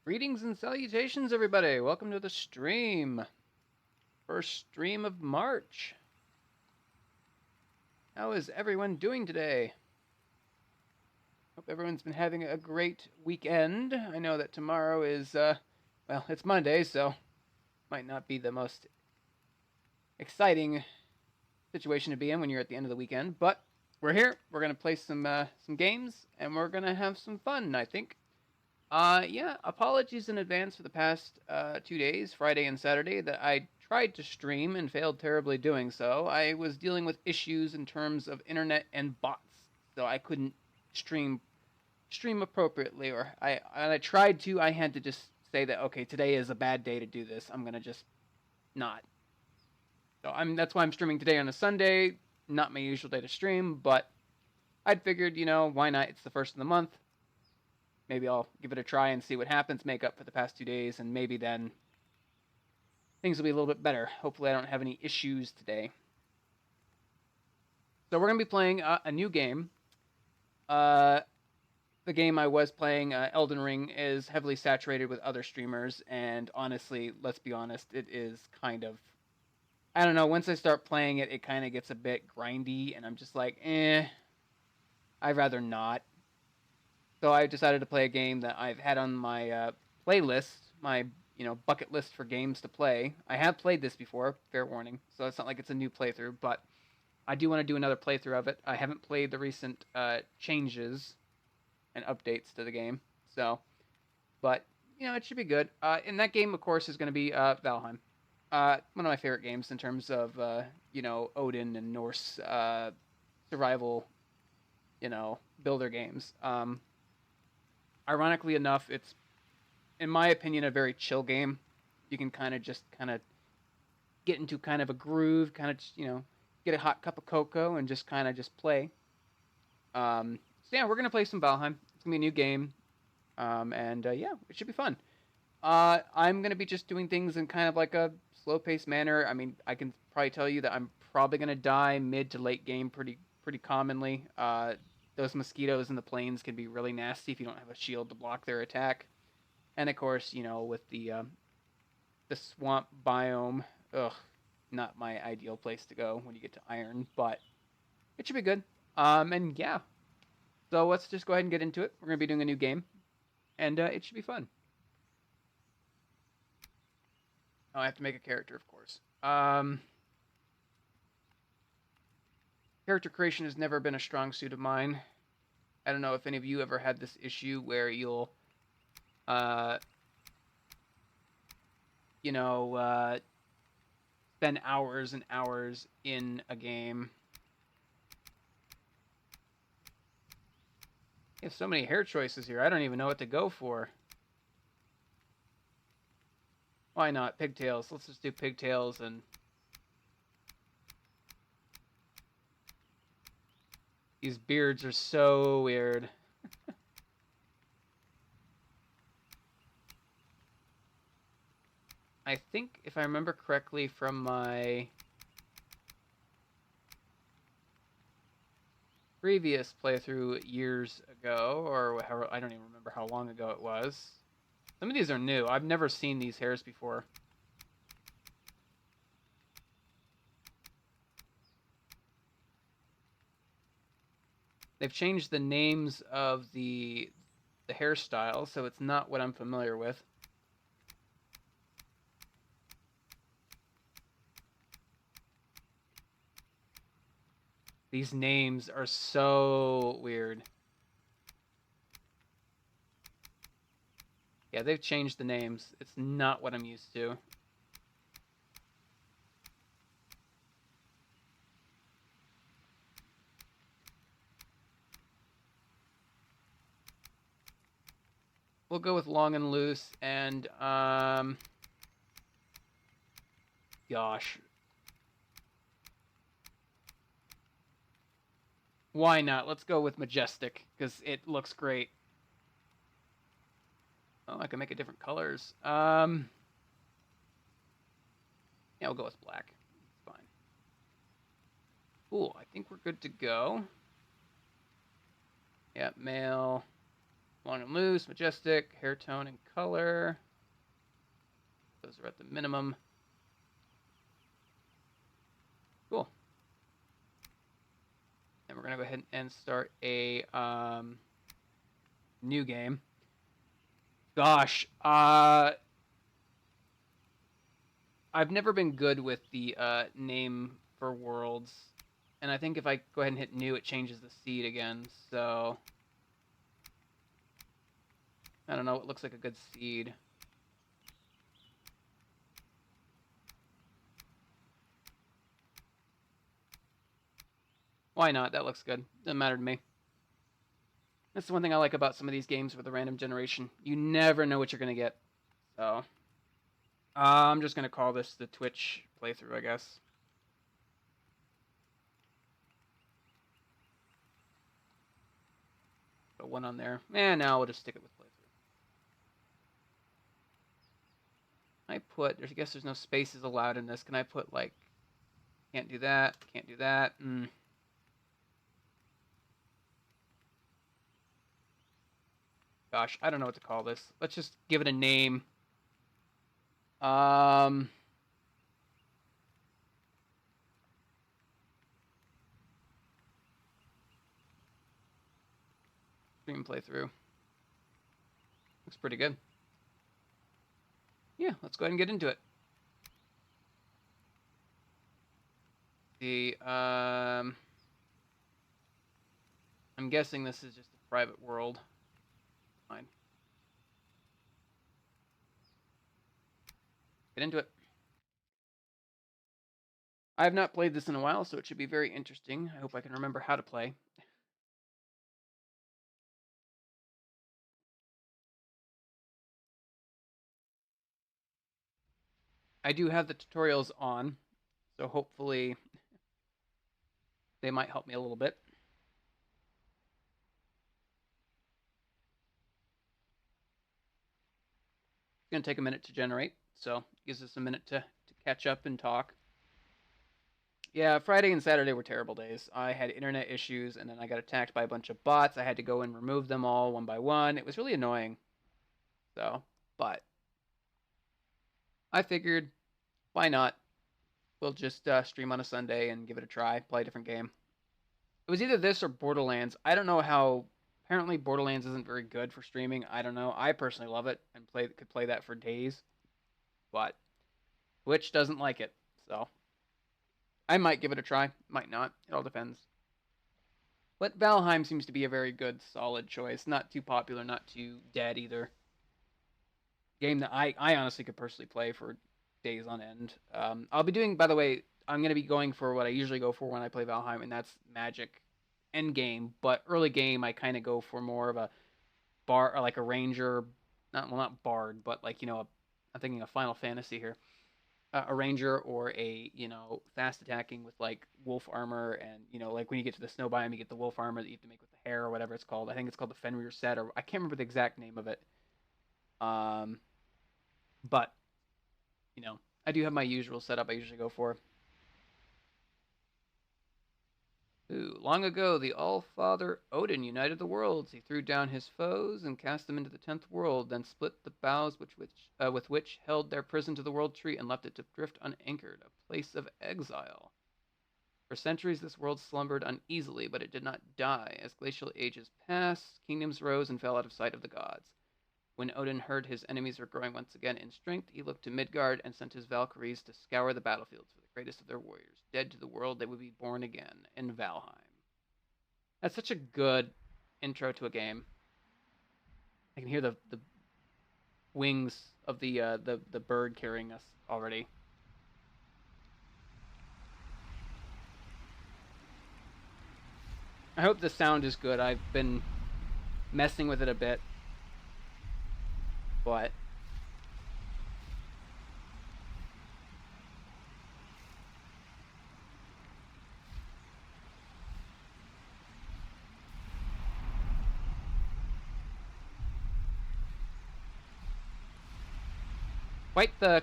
Greetings and salutations, everybody. Welcome to the stream. First stream of March. How is everyone doing today? Hope everyone's been having a great weekend. I know that tomorrow is, well, it's Monday, so might not be the most exciting situation to be in when you're at the end of the weekend, but we're here. We're gonna play some games, and we're gonna have some fun, I think. Yeah, apologies in advance for the past 2 days, Friday and Saturday, that I tried to stream and failed terribly doing so. I was dealing with issues in terms of internet and bots, so I couldn't stream appropriately. Or I tried to. I had to just say that okay, today is a bad day to do this. I'm gonna just not. So that's why I'm streaming today on a Sunday. Not my usual day to stream, but I'd figured, why not? It's the first of the month. Maybe I'll give it a try and see what happens, make up for the past 2 days, and maybe then things will be a little bit better. Hopefully I don't have any issues today. So we're going to be playing a new game. The game I was playing, Elden Ring, is heavily saturated with other streamers, and honestly, let's be honest, it is kind of... I don't know, once I start playing it, it kind of gets a bit grindy, and I'm just like, I'd rather not. So I decided to play a game that I've had on my playlist, my bucket list for games to play. I have played this before, fair warning, so it's not like it's a new playthrough, but I do want to do another playthrough of it. I haven't played the recent changes and updates to the game, so, but it should be good. And that game, of course, is going to be Valheim. One of my favorite games in terms of Odin and Norse survival, builder games. Ironically enough, it's, in my opinion, a very chill game. You can kind of get into kind of a groove, kind of get a hot cup of cocoa and just kind of just play. So yeah, we're gonna play some Valheim. It's gonna be a new game, and yeah, it should be fun. I'm gonna be just doing things in kind of like a slow-paced manner. I mean, I can probably tell you that I'm probably gonna die mid to late game pretty commonly. Those mosquitoes in the plains can be really nasty if you don't have a shield to block their attack. And of course, with the swamp biome, ugh, not my ideal place to go when you get to iron, but it should be good. And yeah, so let's just go ahead and get into it. We're gonna be doing a new game, and it should be fun. Oh, I have to make a character, of course. Character creation has never been a strong suit of mine. I don't know if any of you ever had this issue where you'll, uh, spend hours and hours in a game. You have so many hair choices here. I don't even know what to go for. Why not? Pigtails. Let's just do pigtails and... These beards are so weird. I think, if I remember correctly from my previous playthrough years ago, or I don't even remember how long ago it was. Some of these are new. I've never seen these hairs before. They've changed the names of the hairstyle, so it's not what I'm familiar with. These names are so weird. Yeah, they've changed the names. It's not what I'm used to. We'll go with long and loose, and, gosh. Why not? Let's go with majestic, because it looks great. Oh, I can make it different colors. Yeah, we'll go with black. It's fine. Cool, I think we're good to go. Yeah, male. Long and loose, majestic, hair tone and color. Those are at the minimum. Cool. And we're going to go ahead and start a new game. Gosh, I've never been good with the name for worlds. And I think if I go ahead and hit new, it changes the seed again. So, I don't know. It looks like a good seed. Why not? That looks good. Doesn't matter to me. That's the one thing I like about some of these games with the random generation. You never know what you're going to get. So, I'm just going to call this the Twitch playthrough, I guess. Put one on there. And now we'll just stick it with playthrough. I guess there's no spaces allowed in this. Can I put, like, can't do that, can't do that. Gosh, I don't know what to call this. Let's just give it a name. Stream playthrough. Looks pretty good. Yeah, let's go ahead and get into it. I'm guessing this is just a private world. Fine. Get into it. I have not played this in a while, so it should be very interesting. I hope I can remember how to play. I do have the tutorials on, so hopefully they might help me a little bit. It's going to take a minute to generate, so it gives us a minute to catch up and talk. Yeah, Friday and Saturday were terrible days. I had internet issues, and then I got attacked by a bunch of bots. I had to go and remove them all one by one. It was really annoying. So, but I figured, why not? We'll just stream on a Sunday and give it a try, play a different game. It was either this or Borderlands. I don't know how. Apparently, Borderlands isn't very good for streaming. I don't know. I personally love it and could play that for days, but Twitch doesn't like it. So I might give it a try. Might not. It all depends. But Valheim seems to be a very good, solid choice. Not too popular, not too dead either. Game that I honestly could personally play for days on end. I'll be doing, by the way, I'm going to be going for what I usually go for when I play Valheim, and that's Magic end game. But early game, I kind of go for more of a bar, or like a ranger, not bard, but like I'm thinking of Final Fantasy here. A ranger or a fast attacking with like wolf armor, and like when you get to the snow biome, you get the wolf armor that you have to make with the hair or whatever it's called. I think it's called the Fenrir set, or I can't remember the exact name of it. But I do have my usual setup I usually go for. Ooh, long ago, the All-Father Odin united the worlds. He threw down his foes and cast them into the 10th world, then split the boughs with which held their prison to the world tree and left it to drift unanchored, a place of exile. For centuries, this world slumbered uneasily, but it did not die. As glacial ages passed, kingdoms rose and fell out of sight of the gods. When Odin heard his enemies were growing once again in strength, he looked to Midgard and sent his Valkyries to scour the battlefields for the greatest of their warriors. Dead to the world, they would be born again in Valheim. That's such a good intro to a game. I can hear the wings of the bird carrying us already. I hope the sound is good. I've been messing with it a bit, but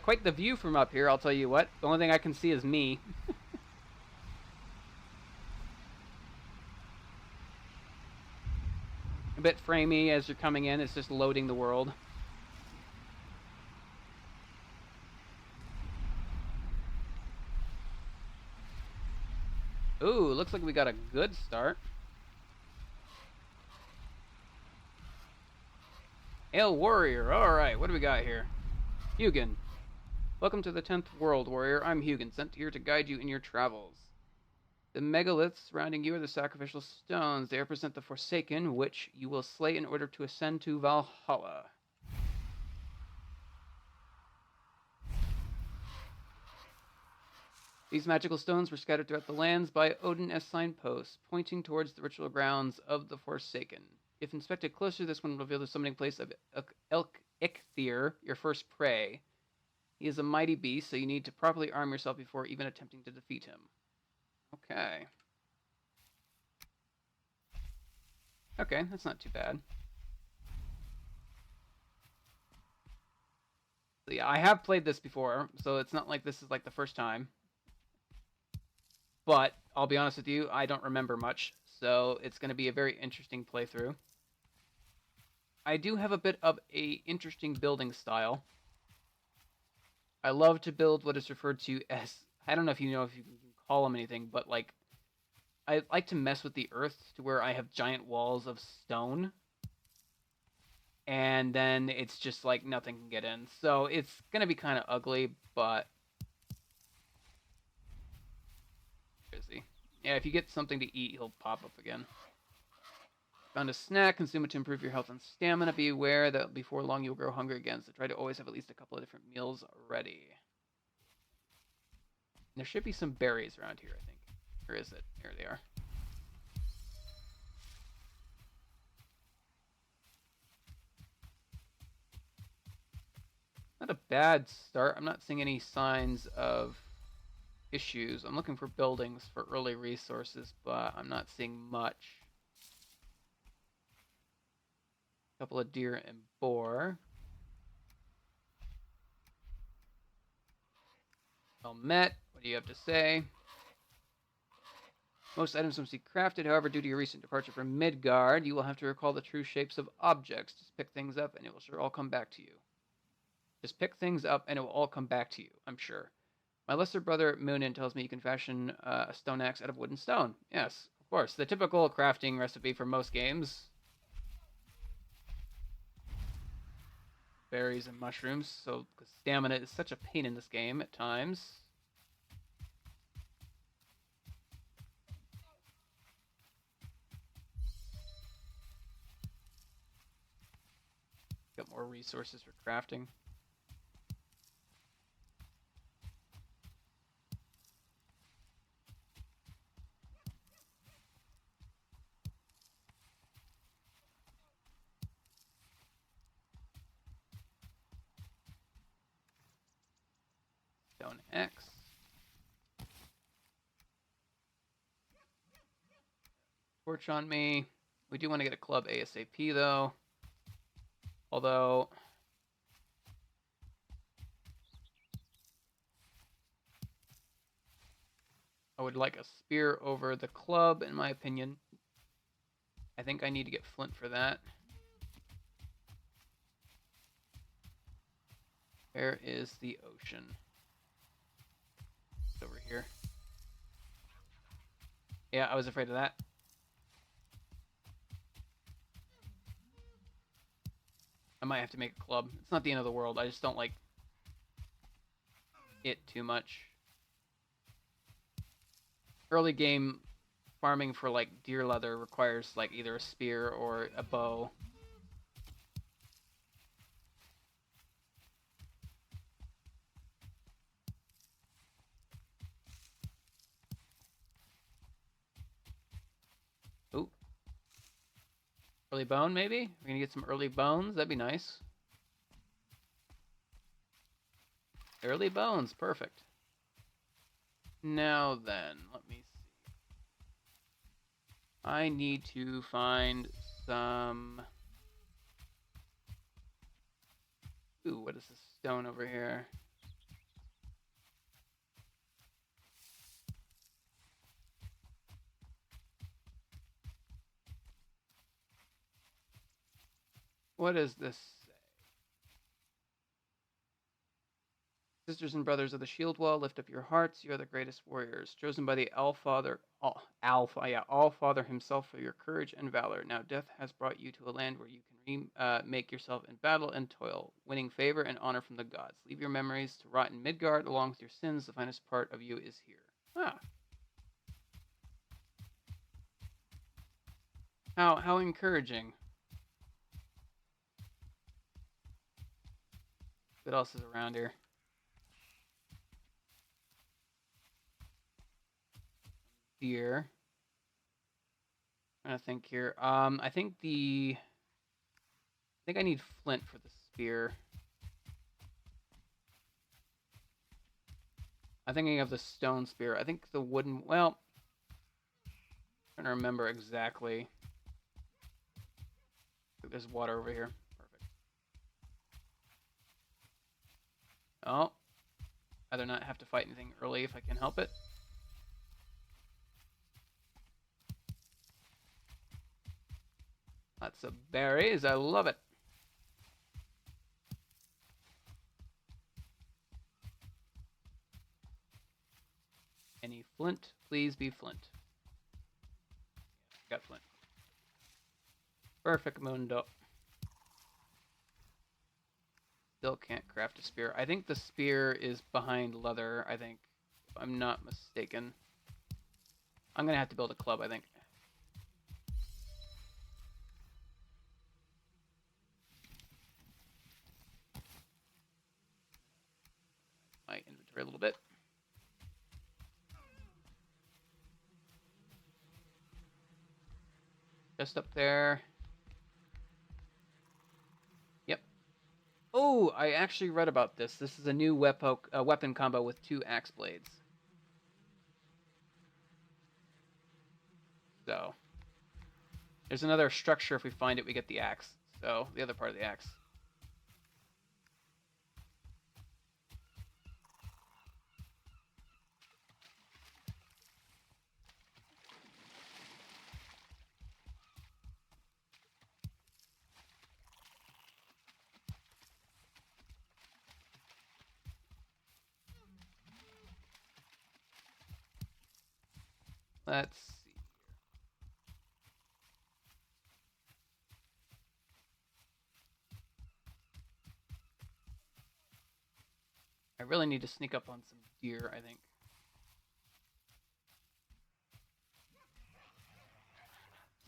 quite the view from up here, I'll tell you what. The only thing I can see is me. a bit framey as you're coming in. It's just loading the world. Ooh, looks like we got a good start. Hail Warrior. Alright, what do we got here? Hugin. Welcome to the 10th World, Warrior. I'm Hugin, sent here to guide you in your travels. The megaliths surrounding you are the sacrificial stones. They represent the Forsaken, which you will slay in order to ascend to Valhalla. These magical stones were scattered throughout the lands by Odin as signposts, pointing towards the ritual grounds of the Forsaken. If inspected closer, this one will reveal the summoning place of Eikthyr, your first prey. He is a mighty beast, so you need to properly arm yourself before even attempting to defeat him. Okay. Okay, that's not too bad. So yeah, I have played this before, so it's not like this is like the first time. But I'll be honest with you, I don't remember much, so it's going to be a very interesting playthrough. I do have a bit of a interesting building style. I love to build what is referred to as, I don't know if you can call them anything, but like I like to mess with the earth to where I have giant walls of stone. And then it's just like nothing can get in. So it's going to be kind of ugly, but where is he? Yeah, if you get something to eat, he'll pop up again. Found a snack, consume it to improve your health and stamina. Be aware that before long you'll grow hungry again, so try to always have at least a couple of different meals ready. There should be some berries around here, I think. Where is it? Here they are. Not a bad start. I'm not seeing any signs of issues. I'm looking for buildings for early resources, but I'm not seeing much. A couple of deer and boar. Well met. What do you have to say? Most items must be crafted. However, due to your recent departure from Midgard, you will have to recall the true shapes of objects. Just pick things up, and it will sure all come back to you. Just pick things up, and it will all come back to you, I'm sure. My lesser brother, Moonin, tells me you can fashion a stone axe out of wood and stone. Yes, of course. The typical crafting recipe for most games. Berries and mushrooms, so because stamina is such a pain in this game at times. Got more resources for crafting. Stone X. Torch on me. We do want to get a club ASAP though. Although I would like a spear over the club, in my opinion. I think I need to get flint for that. Where is the ocean? It's over here. Yeah, I was afraid of that. I might have to make a club. It's not the end of the world. I just don't like it too much. Early game farming for like deer leather requires like either a spear or a bow. Ooh. Early bone, maybe? We're gonna get some early bones. That'd be nice. Early bones, perfect. Now then, let me see. I need to find some... Ooh, what is this stone over here? What does this say? Sisters and brothers of the shield wall, lift up your hearts. You are the greatest warriors, chosen by the All Father himself for your courage and valor. Now death has brought you to a land where you can make yourself in battle and toil, winning favor and honor from the gods. Leave your memories to rot in Midgard along with your sins. The finest part of you is here. Ah, how encouraging. What else is around here? Deer. I'm trying to think here. I think I need flint for the spear. I'm thinking of the stone spear. I think the wooden. Well, I'm trying to remember exactly. There's water over here. Perfect. Oh, rather not have to fight anything early if I can help it. Lots of berries. I love it. Any flint? Please be flint. Got flint. Perfect mundo. Still can't craft a spear. I think the spear is behind leather, I think. If I'm not mistaken. I'm going to have to build a club, I think. My inventory a little bit. Just up there. Yep. Oh, I actually read about this. This is a new weapon combo with 2 axe blades. So, there's another structure. If we find it, we get the axe. So, the other part of the axe. Let's see. I really need to sneak up on some deer, I think.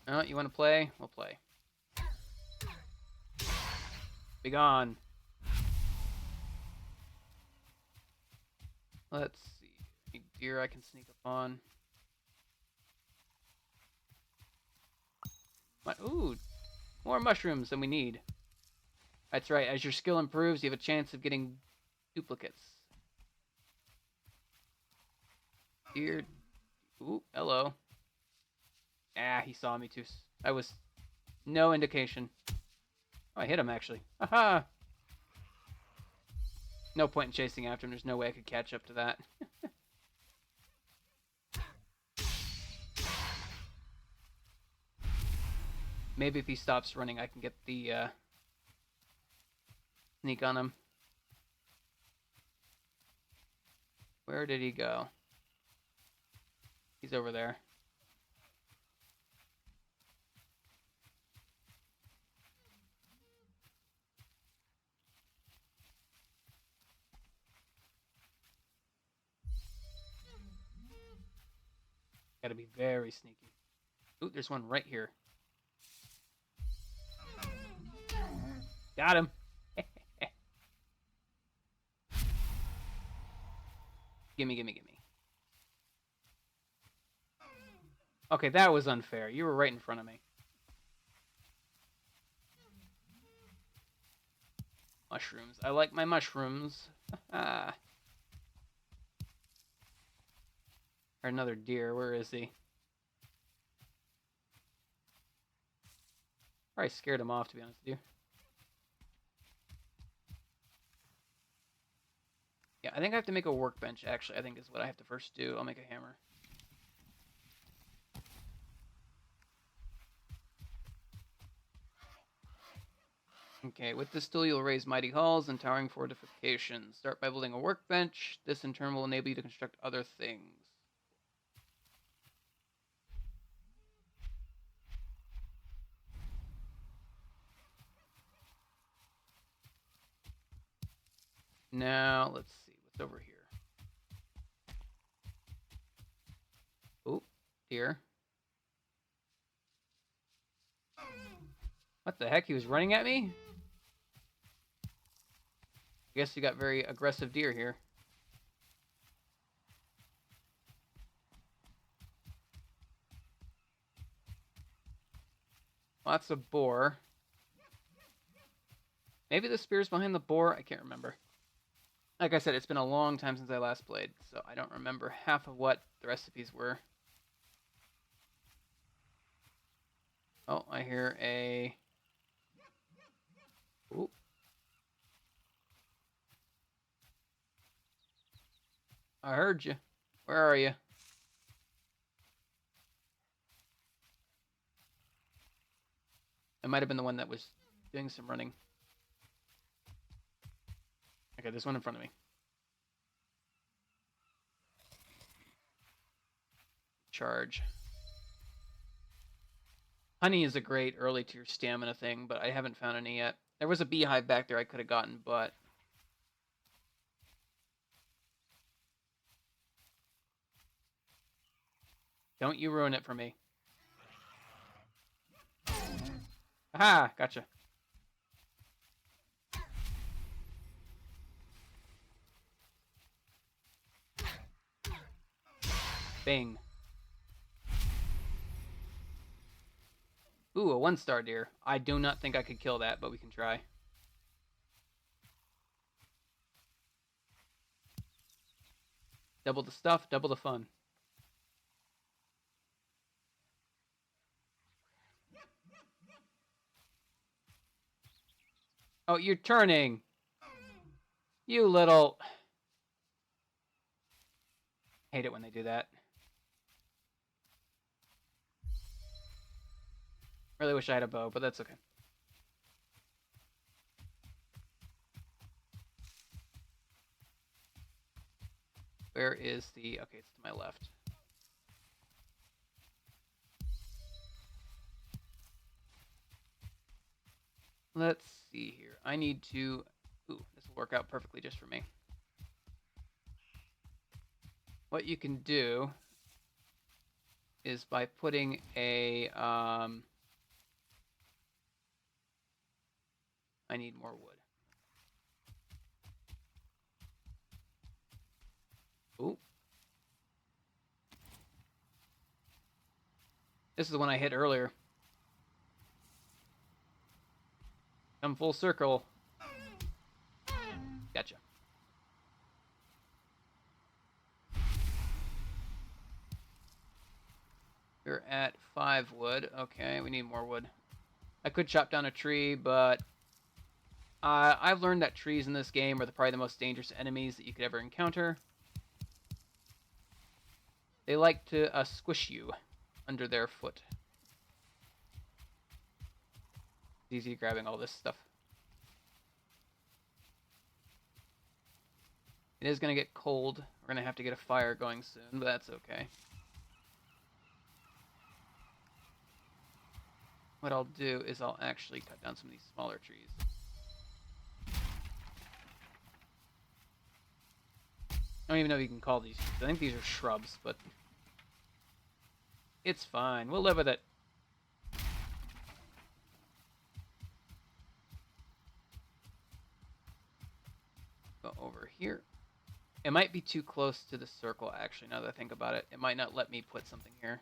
Oh, you want to play? We'll play. Be gone. Let's see. Any deer I can sneak up on? Ooh, more mushrooms than we need. That's right. As your skill improves, you have a chance of getting duplicates. Deer. Ooh, hello. Ah, he saw me too. I was no indication. Oh, I hit him actually. Haha. No point in chasing after him. There's no way I could catch up to that. Maybe if he stops running, I can get the sneak on him. Where did he go? He's over there. Gotta be very sneaky. Ooh, there's one right here. Got him. Gimme, gimme, gimme. Okay, that was unfair. You were right in front of me. Mushrooms. I like my mushrooms. Or another deer. Where is he? Probably scared him off, to be honest with you. Yeah, I think I have to make a workbench, actually. I think is what I have to first do. I'll make a hammer. Okay, with this tool, you'll raise mighty halls and towering fortifications. Start by building a workbench. This, in turn, will enable you to construct other things. Now, let's see. What's over here? Oh, dear. What the heck? He was running at me? I guess you got very aggressive deer here. Lots of boar. Maybe the spear's behind the boar? I can't remember. Like I said, it's been a long time since I last played, so I don't remember half of what the recipes were. Oh, I hear a... Ooh. I heard you. Where are you? It might have been the one that was doing some running. Okay, there's one in front of me. Charge. Honey is a great early tier stamina thing, but I haven't found any yet. There was a beehive back there I could have gotten, but... Don't you ruin it for me. Aha! Gotcha. Bing. Ooh, a 1-star deer. I do not think I could kill that, but we can try. Double the stuff, double the fun. Oh, you're turning. You little... Hate it when they do that. Really wish I had a bow, but that's okay. Where is the... Okay, it's to my left. Let's see here. I need to... Ooh, this will work out perfectly just for me. What you can do is by putting a... I need more wood. Ooh. This is the one I hit earlier. Come full circle. Gotcha. We're at 5 wood. Okay, we need more wood. I could chop down a tree, but I've learned that trees in this game are probably the most dangerous enemies that you could ever encounter. They like to squish you under their foot. It's easy grabbing all this stuff. It is going to get cold. We're going to have to get a fire going soon, but that's okay. What I'll do is I'll actually cut down some of these smaller trees. I don't even know if you can call these trees. I think these are shrubs, but it's fine. We'll live with it. Go over here. It might be too close to the circle, actually, now that I think about it. It might not let me put something here.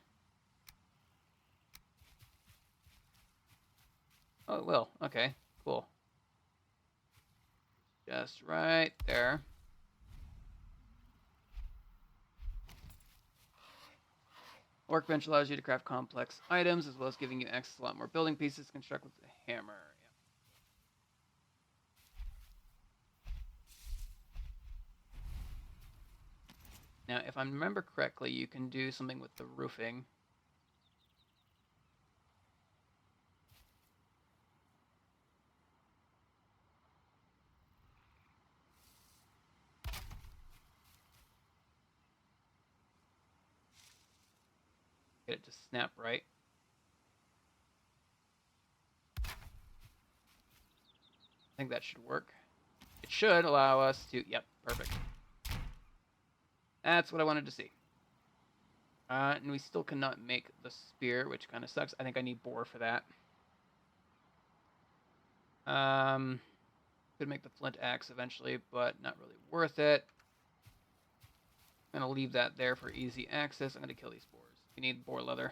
Oh, it will. Okay, cool. Just right there. Workbench allows you to craft complex items, as well as giving you access to a lot more building pieces to construct with a hammer. Yeah. Now, if I remember correctly, you can do something with the roofing. Get it to snap right. I think that should work. It should allow us to... Yep, perfect. That's what I wanted to see. And we still cannot make the spear, which kind of sucks. I think I need Boar for that. Could make the flint axe eventually, but not really worth it. I'm going to leave that there for easy access. I'm going to kill these boars. We need boar leather.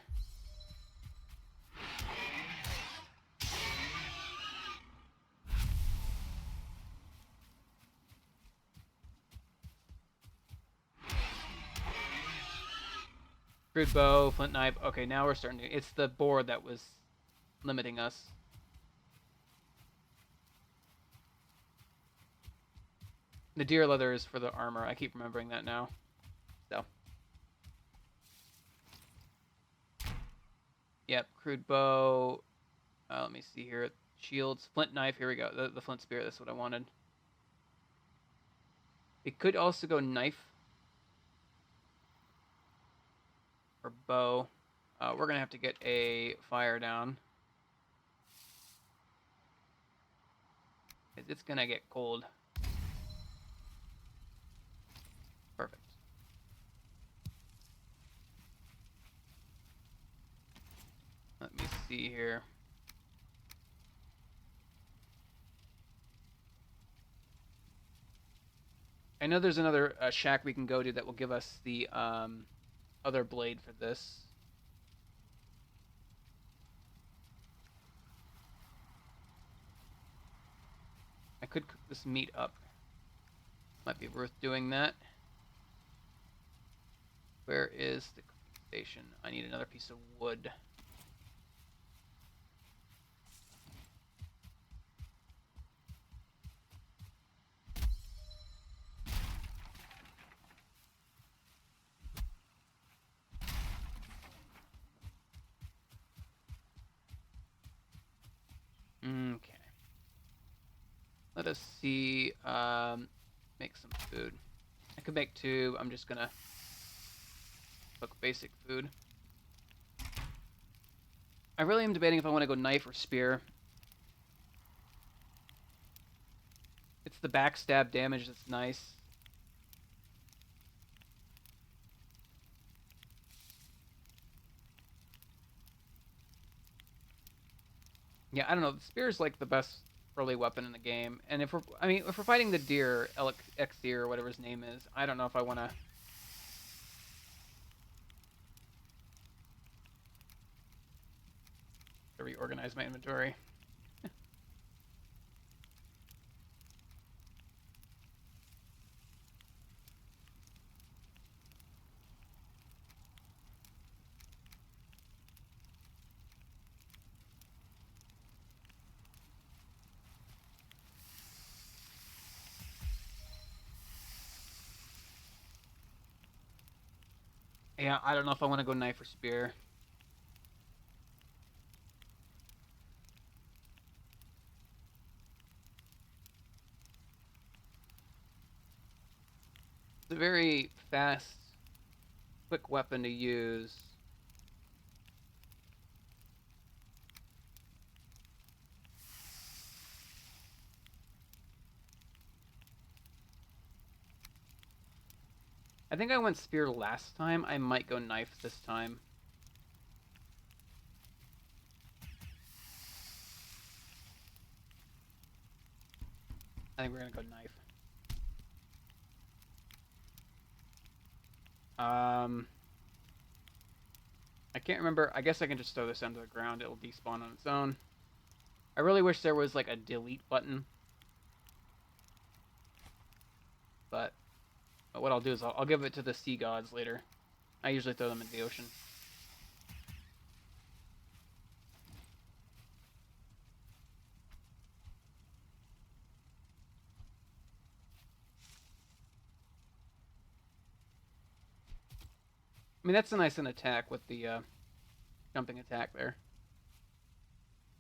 Crude bow, flint knife. Okay, now we're starting to... It's the boar that was limiting us. The deer leather is for the armor. I keep remembering that now. So. Yep, crude bow. Let me see here. Shields, flint knife. Here we go. The flint spear. That's what I wanted. It could also go knife. Or bow. We're going to have to get a fire down. It's going to get cold. Perfect. Let me see here. I know there's another shack we can go to that will give us the other blade for this. I could cook this meat up. Might be worth doing that. Where is the cooking station? I need another piece of wood. Okay. Let us see. Make some food. I could make two. I'm just gonna cook basic food. I really am debating if I want to go knife or spear. It's the backstab damage that's nice. Yeah, I don't know. The spear is like the best early weapon in the game, and if we're fighting the deer, X deer or whatever his name is, I don't know if I want to reorganize my inventory. Yeah, I don't know if I want to go knife or spear. It's a very fast, quick weapon to use. I think I went spear last time. I might go knife this time. I think we're gonna go knife. I can't remember. I guess I can just throw this onto the ground. It'll despawn on its own. I really wish there was like a delete button. But what I'll do is I'll give it to the sea gods later. I usually throw them in the ocean. I mean, that's a nice attack with the jumping attack there.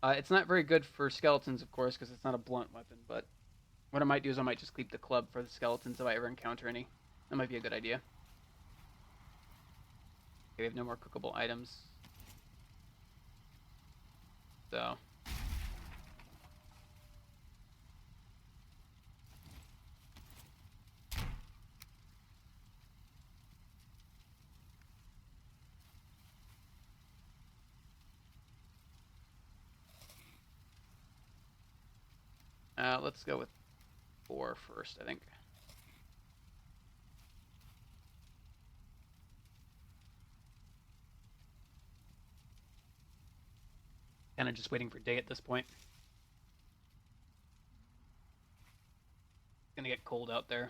It's not very good for skeletons, of course, because it's not a blunt weapon, but what I might do is I might just keep the club for the skeletons if I ever encounter any. That might be a good idea. Okay, we have no more cookable items. So. Let's go with Boar first, I think. Kind of just waiting for day at this point. It's gonna get cold out there.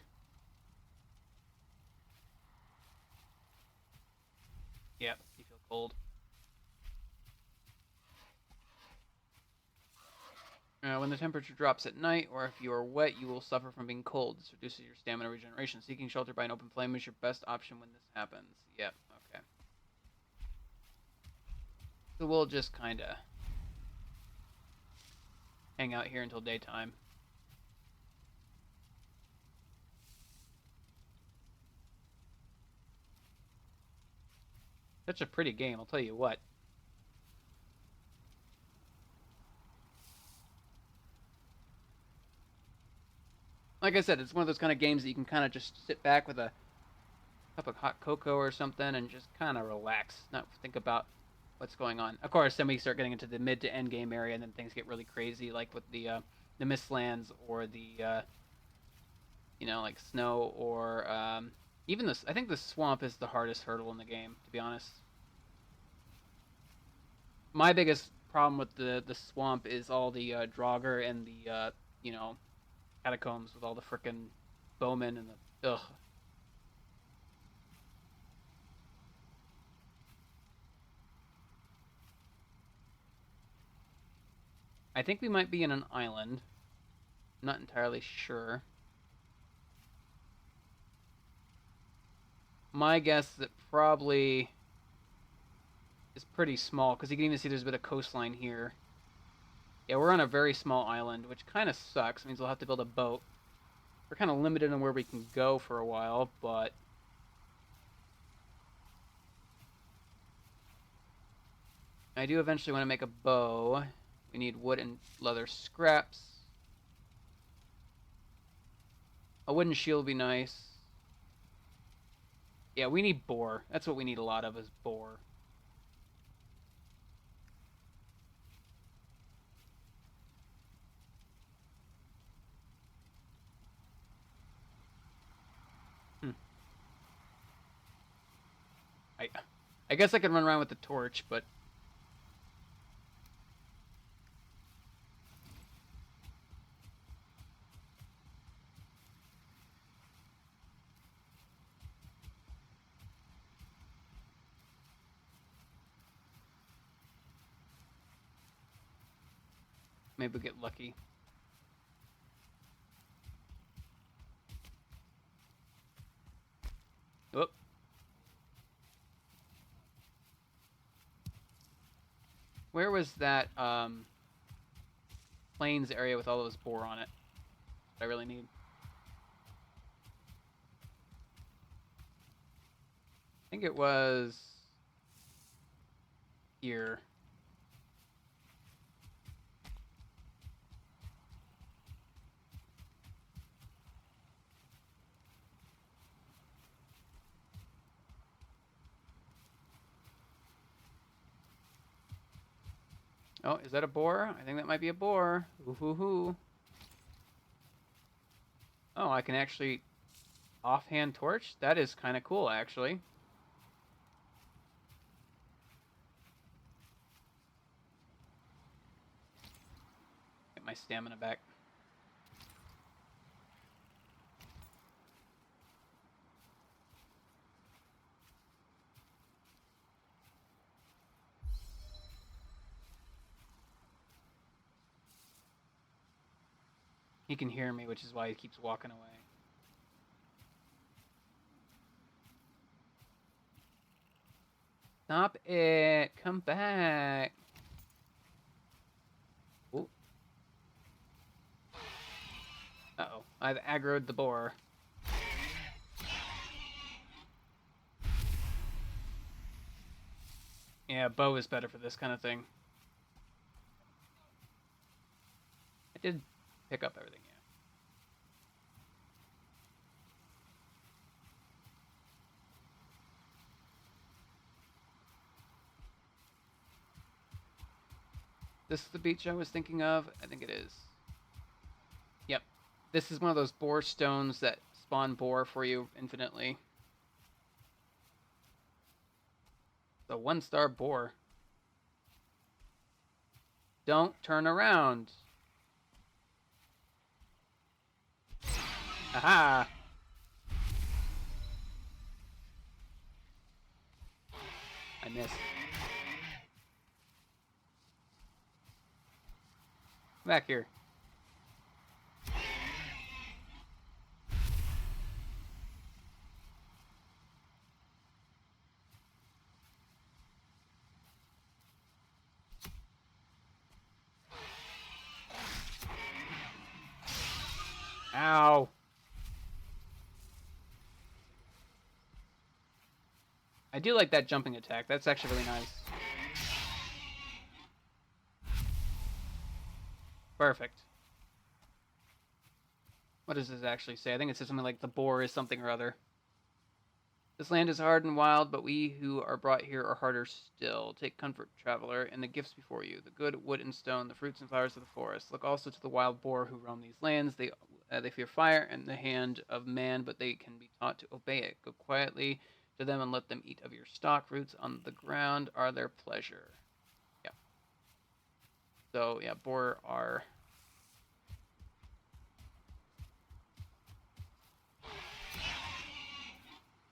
Yeah, you feel cold. When the temperature drops at night, or if you are wet, you will suffer from being cold. This reduces your stamina regeneration. Seeking shelter by an open flame is your best option when this happens. Yep, okay. So we'll just kind of hang out here until daytime. Such a pretty game, I'll tell you what. Like I said, it's one of those kind of games that you can kind of just sit back with a cup of hot cocoa or something and just kind of relax, not think about what's going on. Of course, then we start getting into the mid to end game area, and then things get really crazy, like with the Mistlands or the like snow or even this. I think the swamp is the hardest hurdle in the game, to be honest. My biggest problem with the swamp is all the Draugr and the catacombs with all the frickin' bowmen and the ugh. I think we might be in an island. I'm not entirely sure. My guess is it probably is pretty small, because you can even see there's a bit of coastline here. Yeah, we're on a very small island, which kind of sucks. It means we'll have to build a boat. We're kind of limited on where we can go for a while, but I do eventually want to make a bow. We need wood and leather scraps. A wooden shield would be nice. Yeah, we need boar. That's what we need a lot of, is boar. Hmm. I guess I could run around with the torch, but maybe we'll get lucky. Whoop. Where was that plains area with all those boar on it? That I really need. I think it was here. Oh, is that a boar? I think that might be a boar. Ooh hoo hoo. Oh, I can actually offhand torch? That is kind of cool, actually. Get my stamina back. He can hear me, which is why he keeps walking away. Stop it! Come back! Ooh. Uh-oh. I've aggroed the boar. Yeah, bow is better for this kind of thing. I did pick up everything, yeah. This is the beach I was thinking of? I think it is. Yep. This is one of those boar stones that spawn boar for you infinitely. The 1-star boar. Don't turn around. Aha! I missed. Come back here. Ow! I do like that jumping attack. That's actually really nice. Perfect. What does this actually say? I think it says something like the boar is something or other. This land is hard and wild, but we who are brought here are harder still. Take comfort, traveler, in the gifts before you, the good wood and stone, the fruits and flowers of the forest. Look also to the wild boar who roam these lands. They fear fire and the hand of man, but they can be taught to obey it. Go quietly to them and let them eat of your stock. Roots on the ground are their pleasure. Yeah. So, yeah, boar are...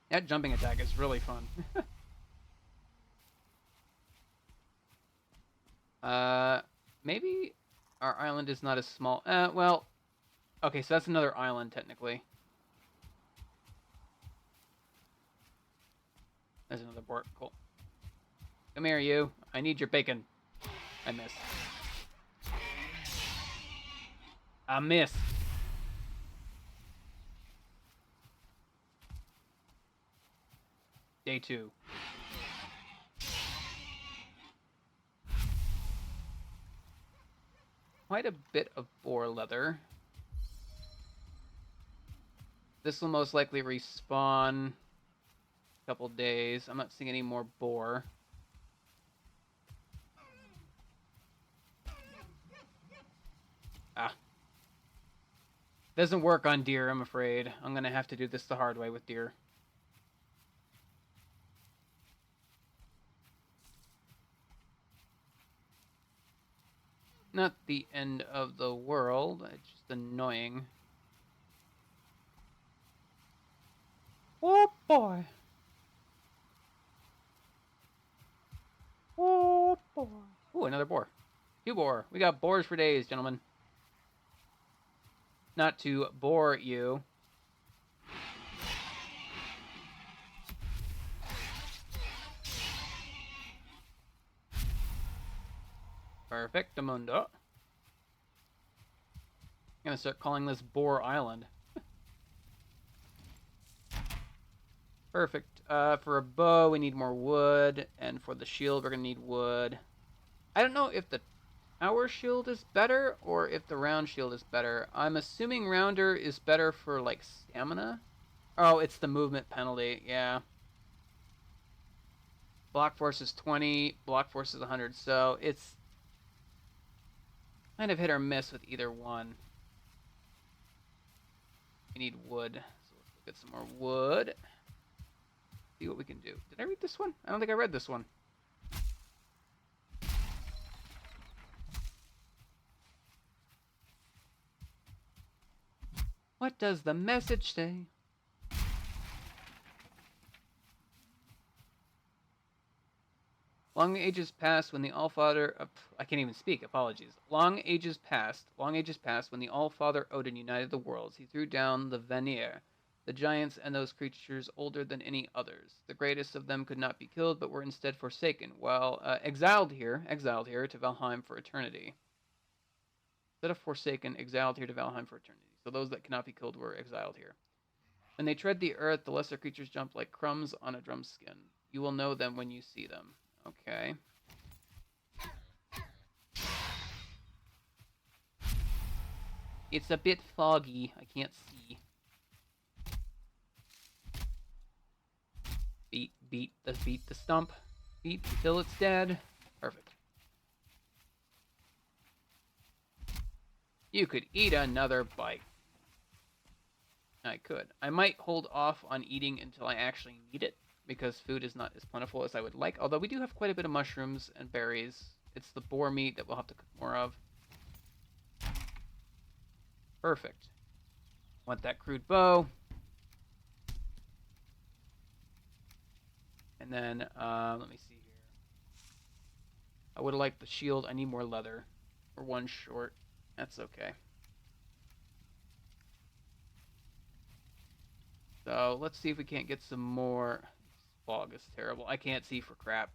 That jumping attack is really fun. Maybe our island is not as small. Well, okay, so that's another island, technically. There's another board. Cool. Come here, you. I need your bacon. I missed. I missed. Day 2. Quite a bit of boar leather. This will most likely respawn a couple days. I'm not seeing any more boar. Ah. Doesn't work on deer, I'm afraid. I'm gonna have to do this the hard way with deer. Not the end of the world. It's just annoying. Oh boy. Oh boy. Ooh, another boar. 2 boar. We got boars for days, gentlemen. Not to bore you. Perfectamundo. I'm gonna start calling this Boar Island. Perfect. For a bow, we need more wood, and for the shield, we're gonna need wood. I don't know if the tower shield is better or if the round shield is better. I'm assuming rounder is better for like stamina. Oh, it's the movement penalty. Yeah. Block force is 20. Block force is 100. So it's kind of hit or miss with either one. We need wood. So let's go get some more wood. See what we can do. Did I read this one? I don't think I read this one. What does the message say? Long ages passed when the Allfather... I can't even speak, apologies. Long ages passed when the Allfather Odin united the worlds. He threw down the Vanir, the giants and those creatures older than any others. The greatest of them could not be killed, but were instead forsaken, while exiled here to Valheim for eternity. Instead of forsaken, exiled here to Valheim for eternity. So those that cannot be killed were exiled here. When they tread the earth, the lesser creatures jump like crumbs on a drum skin. You will know them when you see them. Okay. It's a bit foggy. I can't see. Beat the stump. Beat until it's dead. Perfect. You could eat another bite. I could. I might hold off on eating until I actually need it, because food is not as plentiful as I would like. Although we do have quite a bit of mushrooms and berries. It's the boar meat that we'll have to cook more of. Perfect. Want that crude bow. And then, let me see here. I would have liked the shield. I need more leather. We're one short. That's okay. So let's see if we can't get some more. Fog is terrible. I can't see for crap.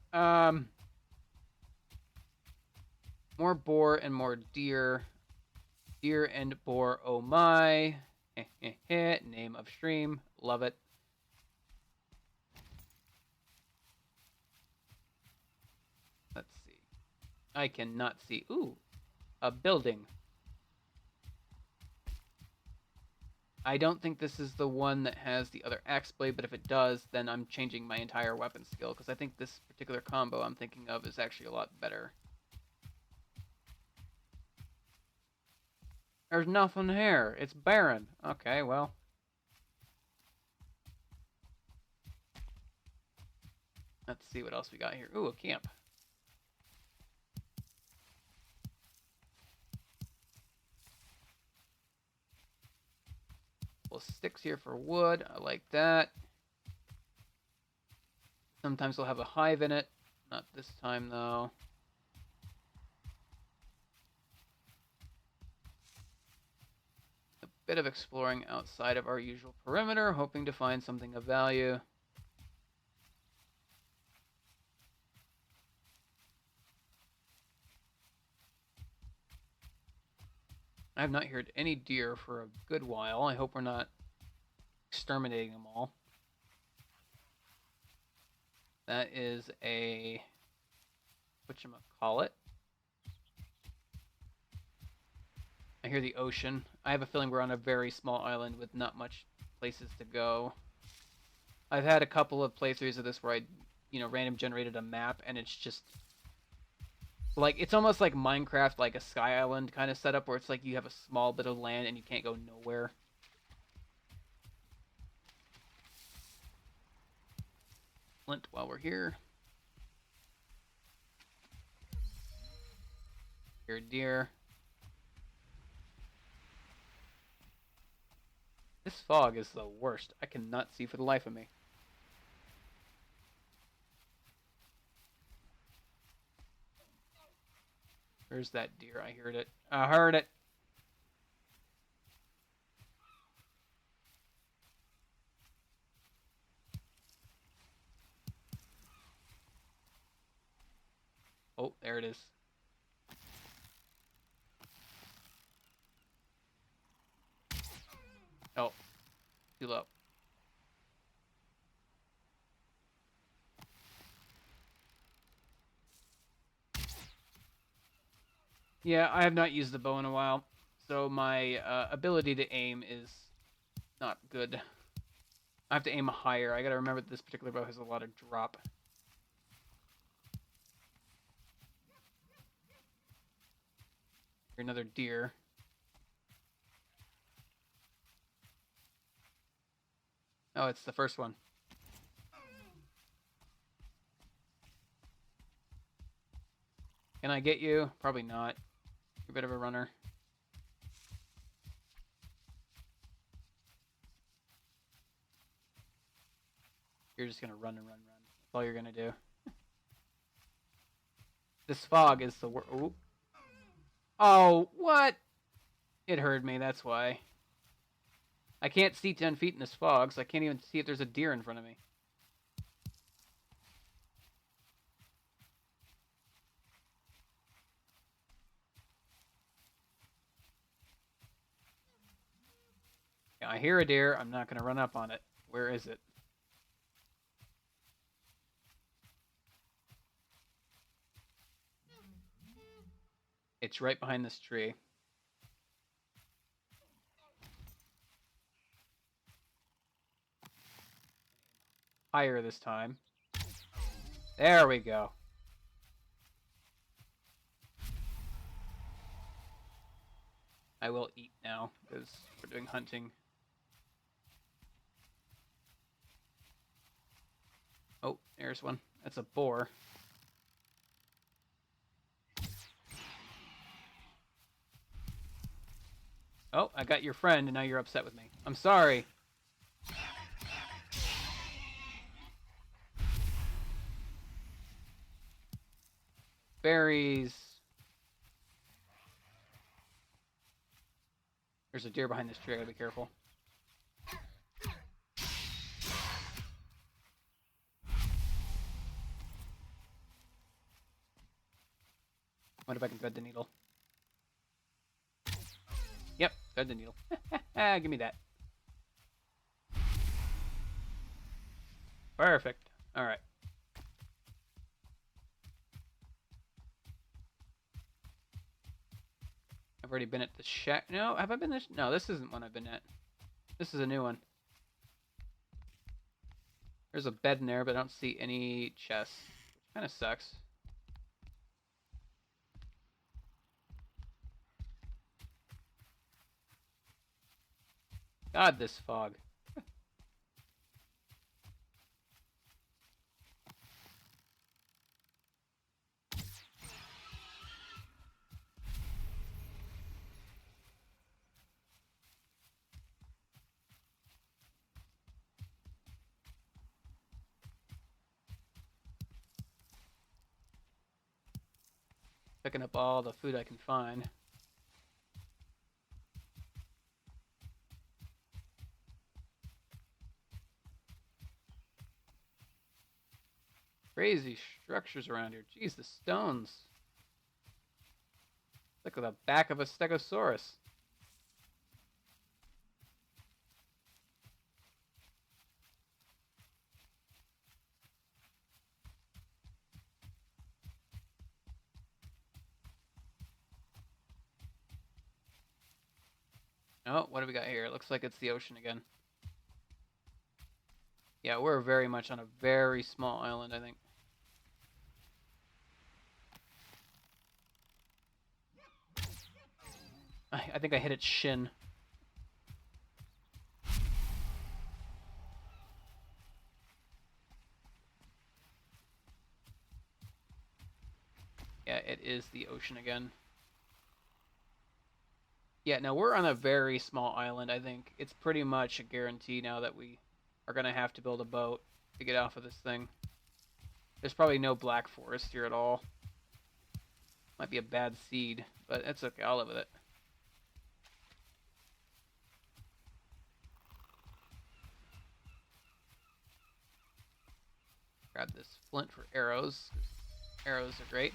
More boar and more deer. Deer and boar, oh my. Name of stream. Love it. Let's see. I cannot see. Ooh, a building. I don't think this is the one that has the other axe blade, but if it does, then I'm changing my entire weapon skill, because I think this particular combo I'm thinking of is actually a lot better. There's nothing here. It's barren. Okay, well. Let's see what else we got here. Ooh, a camp. Well, sticks here for wood. I like that. Sometimes we'll have a hive in it. Not this time, though. A bit of exploring outside of our usual perimeter, hoping to find something of value. I have not heard any deer for a good while. I hope we're not exterminating them all. That is a whatchamacallit. I hear the ocean. I have a feeling we're on a very small island with not much places to go. I've had a couple of playthroughs of this where I, random generated a map, and it's just like, it's almost like Minecraft, like a Sky Island kind of setup, where it's like you have a small bit of land and you can't go nowhere. Flint while we're here. Here, deer. This fog is the worst. I cannot see for the life of me. Where's that deer? I heard it. I heard it. Oh, there it is. Oh, too low. Yeah, I have not used the bow in a while, so my ability to aim is not good. I have to aim higher. I gotta remember that this particular bow has a lot of drop. Here's another deer. Oh, it's the first one. Can I get you? Probably not. You're a bit of a runner. You're just gonna run and run and run. That's all you're gonna do. This fog is the worst. Oh, what? It heard me, that's why. I can't see 10 feet in this fog, so I can't even see if there's a deer in front of me. Yeah, I hear a deer. I'm not gonna run up on it. Where is it? It's right behind this tree. higher this time. There we go. I will eat now, because we're doing hunting. Oh, there's one. That's a boar. Oh, I got your friend, and now you're upset with me. I'm sorry. Berries. There's a deer behind this tree. I gotta be careful. What if I can thread the needle? Yep, thread the needle. Give me that. Perfect. All right. I've already been at the shack. No, have I been this? No, this isn't one I've been at. This is a new one. There's a bed in there, but I don't see any chests. Which kind of sucks. God, this fog. Picking up all the food I can find. Crazy structures around here. Jeez, the stones. Look at the back of a stegosaurus. Oh, what do we got here? It looks like it's the ocean again. Yeah, we're very much on a very small island, I think. I think I hit its shin. Yeah, it is the ocean again. Yeah, no, we're on a very small island, I think. It's pretty much a guarantee now that we are going to have to build a boat to get off of this thing. There's probably no black forest here at all. Might be a bad seed, but it's okay. I'll live with it. Grab this flint for arrows. Arrows are great.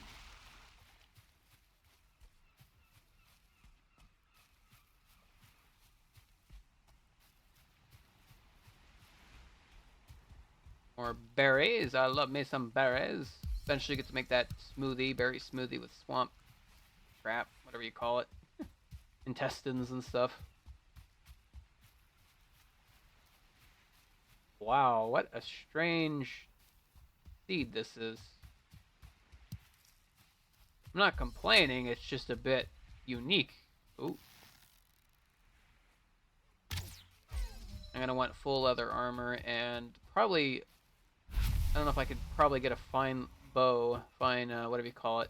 More berries. I love me some berries. Eventually get to make that smoothie, berry smoothie with swamp crap, whatever you call it. Intestines and stuff. Wow, what a strange seed this is. I'm not complaining, it's just a bit unique. Ooh. I'm gonna want full leather armor and probably, I don't know if I could probably get a fine bow, fine, whatever you call it.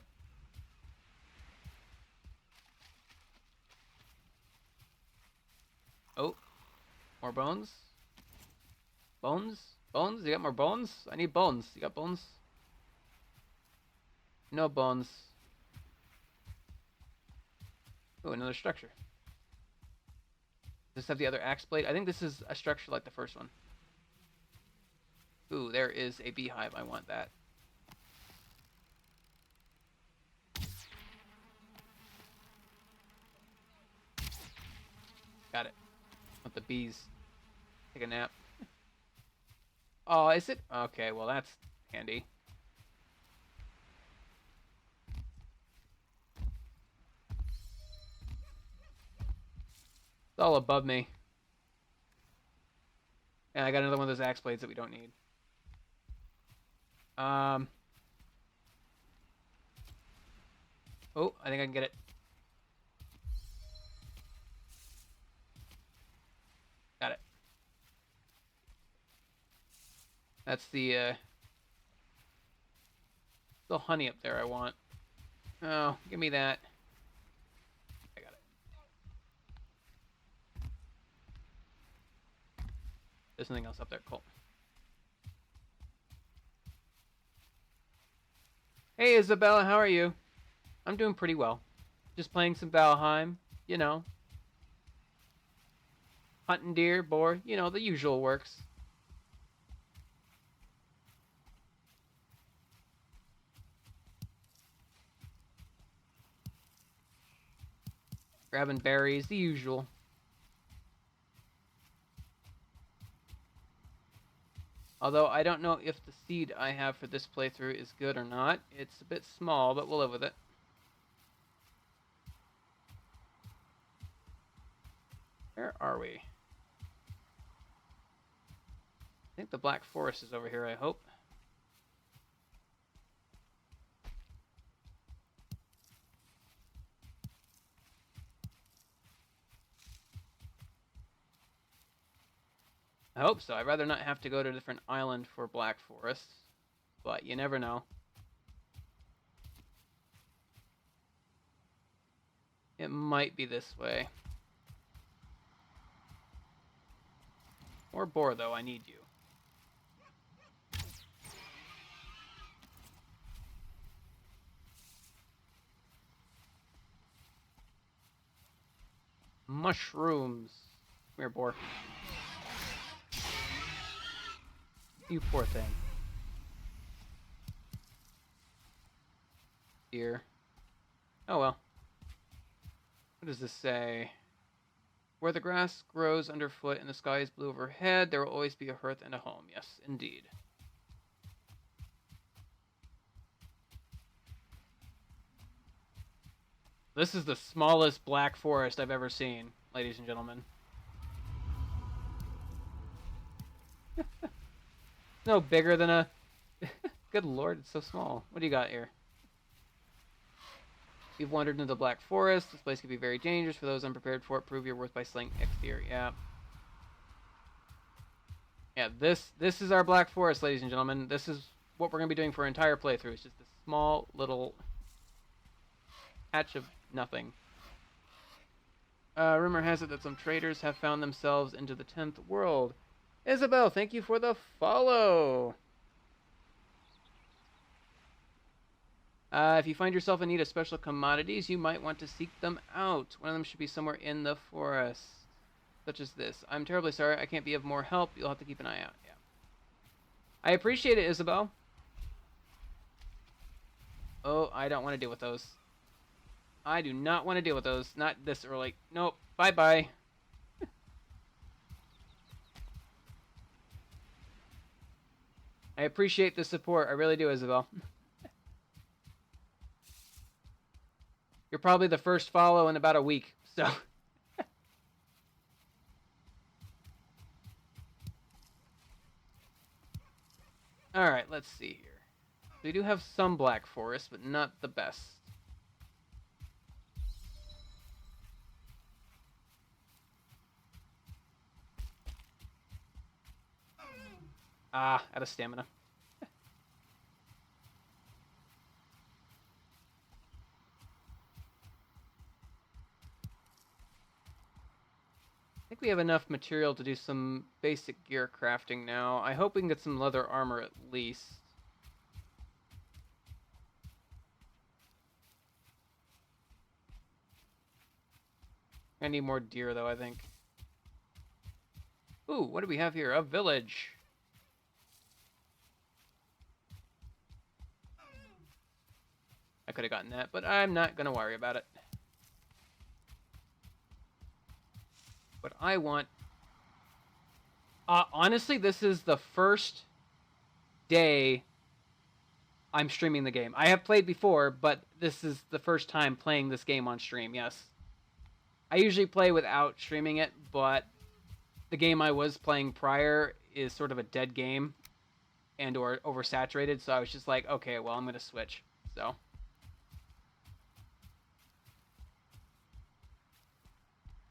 Oh, more bones? Bones? Bones? You got more bones? I need bones. You got bones? No bones. Ooh, another structure. Does this have the other axe blade? I think this is a structure like the first one. Ooh, there is a beehive. I want that. Got it. Want the bees. Take a nap. Oh, is it? Okay, well that's handy. It's all above me. And I got another one of those axe blades that we don't need. Um. Oh, I think I can get it. Got it. That's the little honey up there I want. Oh, give me that. I got it. There's nothing else up there. Cool. Hey, Isabella, how are you? I'm doing pretty well. Just playing some Valheim. You know, hunting deer, boar. You know, the usual works. Grabbing berries, the usual. Although I don't know if the seed I have for this playthrough is good or not. It's a bit small, but we'll live with it. Where are we? I think the Black Forest is over here, I hope. I hope so. I'd rather not have to go to a different island for Black Forest. But you never know. It might be this way. Or Boar, though. I need you. Mushrooms. Come here, Boar. You poor thing. Dear. Oh well. What does this say? Where the grass grows underfoot and the sky is blue overhead, there will always be a hearth and a home. Yes, indeed. This is the smallest Black Forest I've ever seen, ladies and gentlemen. No bigger than a... Good lord, it's so small. What do you got here? You've wandered into the Black Forest. This place can be very dangerous for those unprepared for it. Prove your worth by slaying X deer. Yeah. Yeah, this is our Black Forest, ladies and gentlemen. This is what we're going to be doing for our entire playthrough. It's just a small little patch of nothing. Rumor has it that some traders have found themselves into the 10th world. Isabel, thank you for the follow. If you find yourself in need of special commodities, you might want to seek them out. One of them should be somewhere in the forest, such as this. I'm terribly sorry. I can't be of more help. You'll have to keep an eye out. Yeah. I appreciate it, Isabel. Oh, I don't want to deal with those. I do not want to deal with those. Not this early. Nope. Bye-bye. I appreciate the support. I really do, Isabel. You're probably the first follow in about a week, so... Alright, let's see here. We do have some Black Forest, but not the best. Ah, out of stamina. I think we have enough material to do some basic gear crafting now. I hope we can get some leather armor at least. I need more deer though, I think. Ooh, what do we have here? A village. I could have gotten that, but I'm not going to worry about it. What I want... honestly, this is the first day I'm streaming the game. I have played before, but this is the first time playing this game on stream, yes. I usually play without streaming it, but the game I was playing prior is sort of a dead game. and or oversaturated. So I was just like, okay, well, I'm gonna switch. So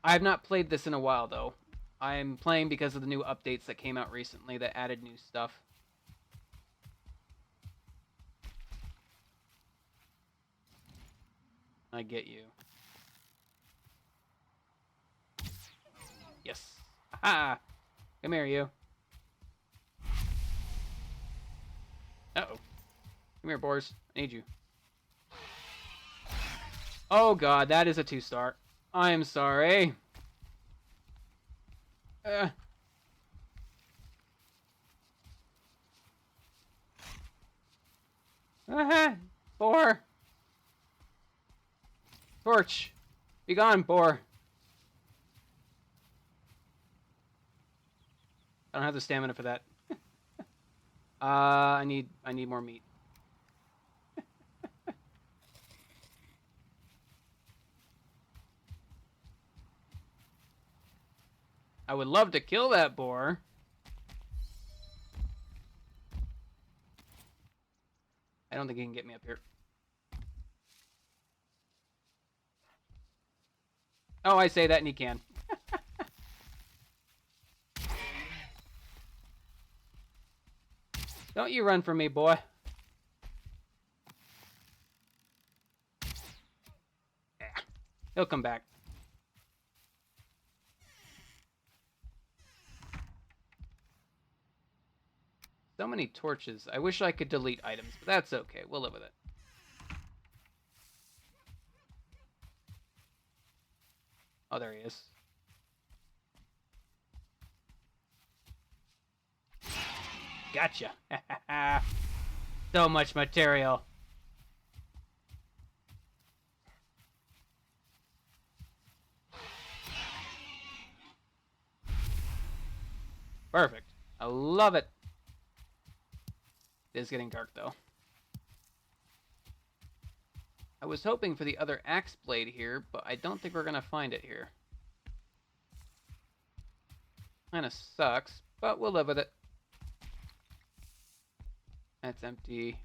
I have not played this in a while though. I'm playing because of the new updates that came out recently that added new stuff. I get you. Yes. Aha! Come here, you. Uh-oh. Come here, Boars. I need you. Oh god, that is a 2-star. I am sorry. Uh. Aha! Boar! Torch! Be gone, Boar! I don't have the stamina for that. I need more meat. I would love to kill that boar. I don't think he can get me up here. Oh, I say that and he can. Don't you run from me, boy. Yeah. He'll come back. So many torches. I wish I could delete items, but that's okay. We'll live with it. Oh, there he is. Gotcha. So much material. Perfect. I love it. It is getting dark, though. I was hoping for the other axe blade here, but I don't think we're going to find it here. Kind of sucks, but we'll live with it. That's empty.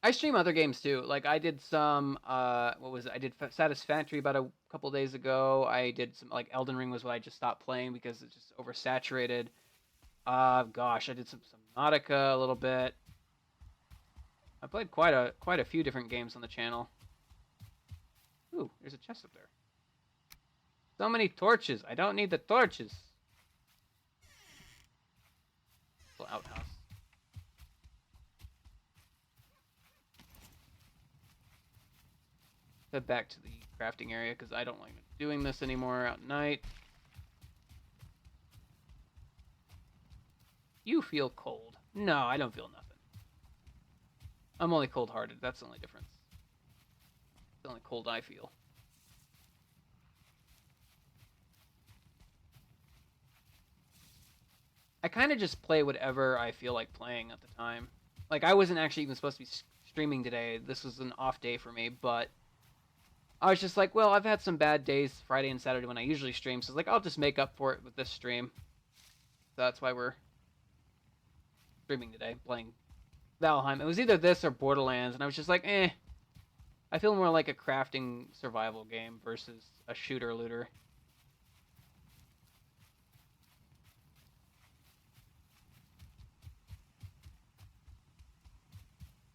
I stream other games too. Like I did some, what was it? I did Satisfactory about a couple days ago. I did some, like Elden Ring was what I just stopped playing because it's just oversaturated. Gosh, I did some Subnautica a little bit. I played quite a few different games on the channel. Ooh, there's a chest up there. So many torches. I don't need the torches. Little outhouse. Head back to the crafting area because I don't like doing this anymore at night. You feel cold. No, I don't feel nothing. I'm only cold-hearted. That's the only difference. It's the only cold I feel. I kind of just play whatever I feel like playing at the time. Like, I wasn't actually even supposed to be streaming today. This was an off day for me, but I was just like, well, I've had some bad days Friday and Saturday when I usually stream, so I was like, I'll just make up for it with this stream. So that's why we're streaming today, playing Valheim. It was either this or Borderlands, and I was just like, eh. I feel more like a crafting survival game versus a shooter-looter.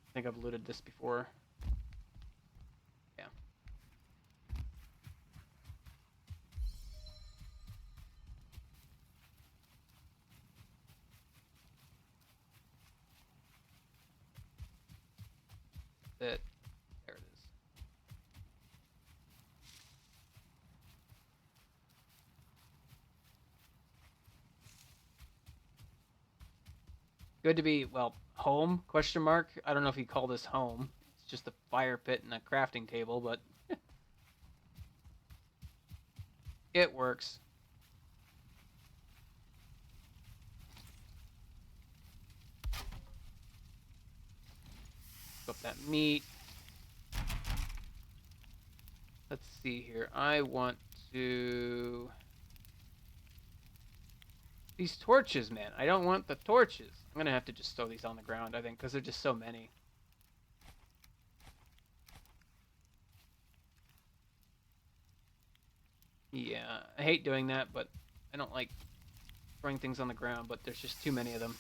I think I've looted this before. Yeah. There it is. Good to be, well, home, question mark. I don't know if you call this home. It's just a fire pit and a crafting table, but it works. Cook up that meat. Let's see here. I want to... These torches, man. I don't want the torches. I'm gonna have to just throw these on the ground, I think, because there's just so many. Yeah, I hate doing that, but I don't like throwing things on the ground, but there's just too many of them.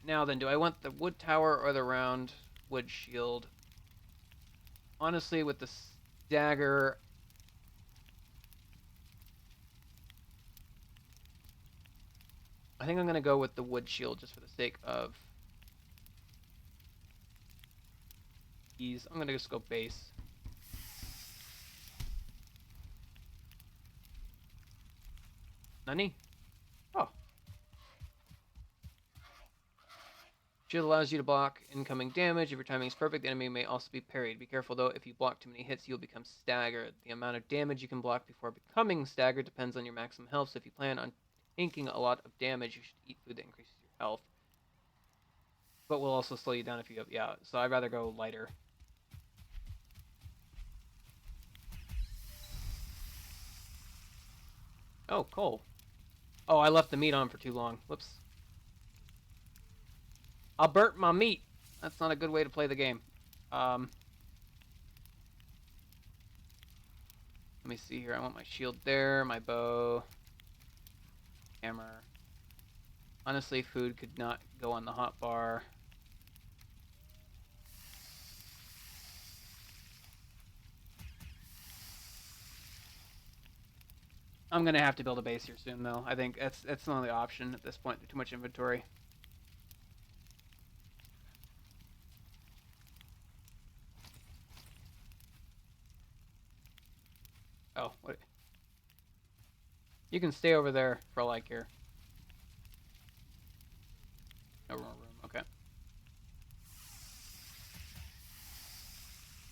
Now then, do I want the wood tower or the round wood shield? Honestly, with the dagger, I think I'm gonna go with the wood shield just for the sake of ease. I'm gonna just go base. Nani? Oh. Shield allows you to block incoming damage. If your timing is perfect, the enemy may also be parried. Be careful though, if you block too many hits, you'll become staggered. The amount of damage you can block before becoming staggered depends on your maximum health, so if you plan on taking a lot of damage, you should eat food that increases your health. But will also slow you down if you have, yeah, so I'd rather go lighter. Oh, coal. Oh, I left the meat on for too long. Whoops. I'll burnt my meat. That's not a good way to play the game. Let me see here. I want my shield there, my bow, hammer. Honestly, food could not go on the hot bar. I'm gonna have to build a base here soon, though. I think that's the only option at this point. Too much inventory. Oh, what? You can stay over there for all I care. No more room. Okay.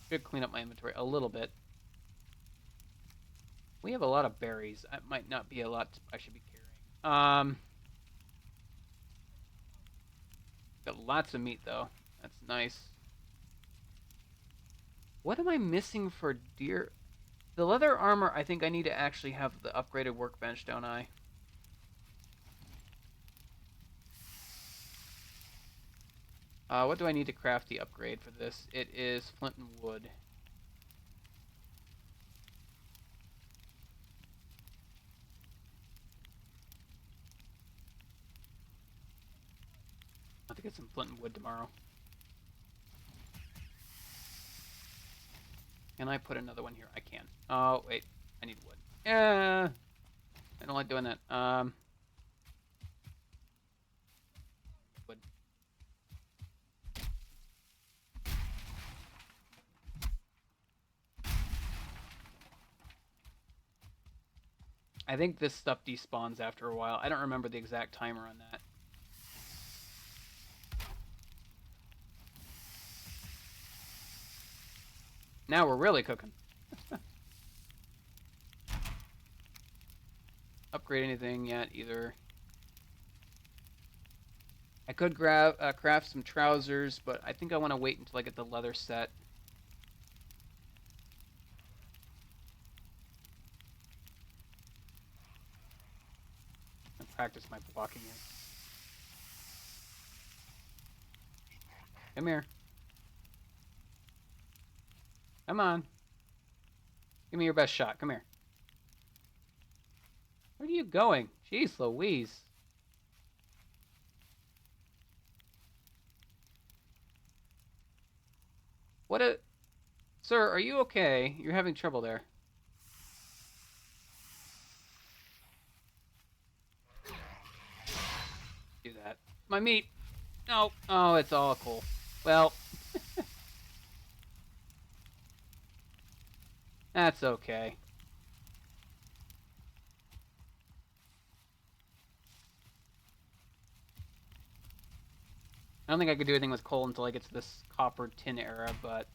Should clean up my inventory a little bit. We have a lot of berries. That might not be a lot I should be carrying. Got lots of meat though. That's nice. What am I missing for deer? The leather armor, I think I need to actually have the upgraded workbench, don't I? What do I need to craft the upgrade for this? It is flint and wood. I'll have to get some flint and wood tomorrow. Can I put another one here? I can. Oh, wait. I need wood. Yeah. I don't like doing that. Wood. I think this stuff despawns after a while. I don't remember the exact timer on that. Now we're really cooking. Upgrade anything yet either. I could grab craft some trousers, but I think I want to wait until I get the leather set. And practice my blocking here. Come here. Come on. Give me your best shot. Come here. Where are you going? Jeez Louise. What a... Sir, are you okay? You're having trouble there. Do that. My meat. No. Oh, it's all cool. Well. That's okay. I don't think I could do anything with coal until I get to this copper tin era, but...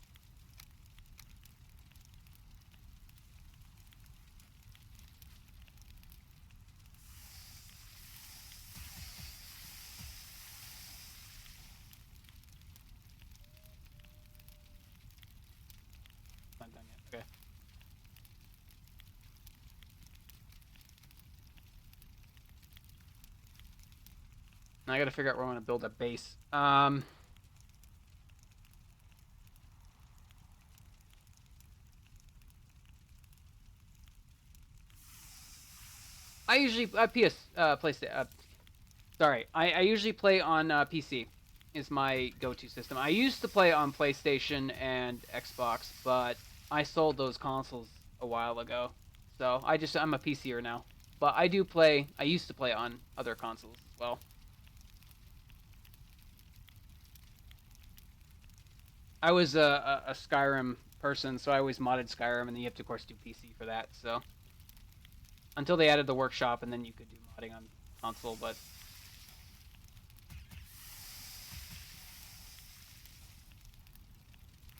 Not done yet. Okay. I gotta figure out where I want to build a base. I usually PlayStation. Sorry, I usually play on PC. Is my go-to system. I used to play on PlayStation and Xbox, but I sold those consoles a while ago. So I'm a PCer now. But I do play. I used to play on other consoles as well. I was a Skyrim person, so I always modded Skyrim, and then you have to, of course, do PC for that. So until they added the workshop, and then you could do modding on console. But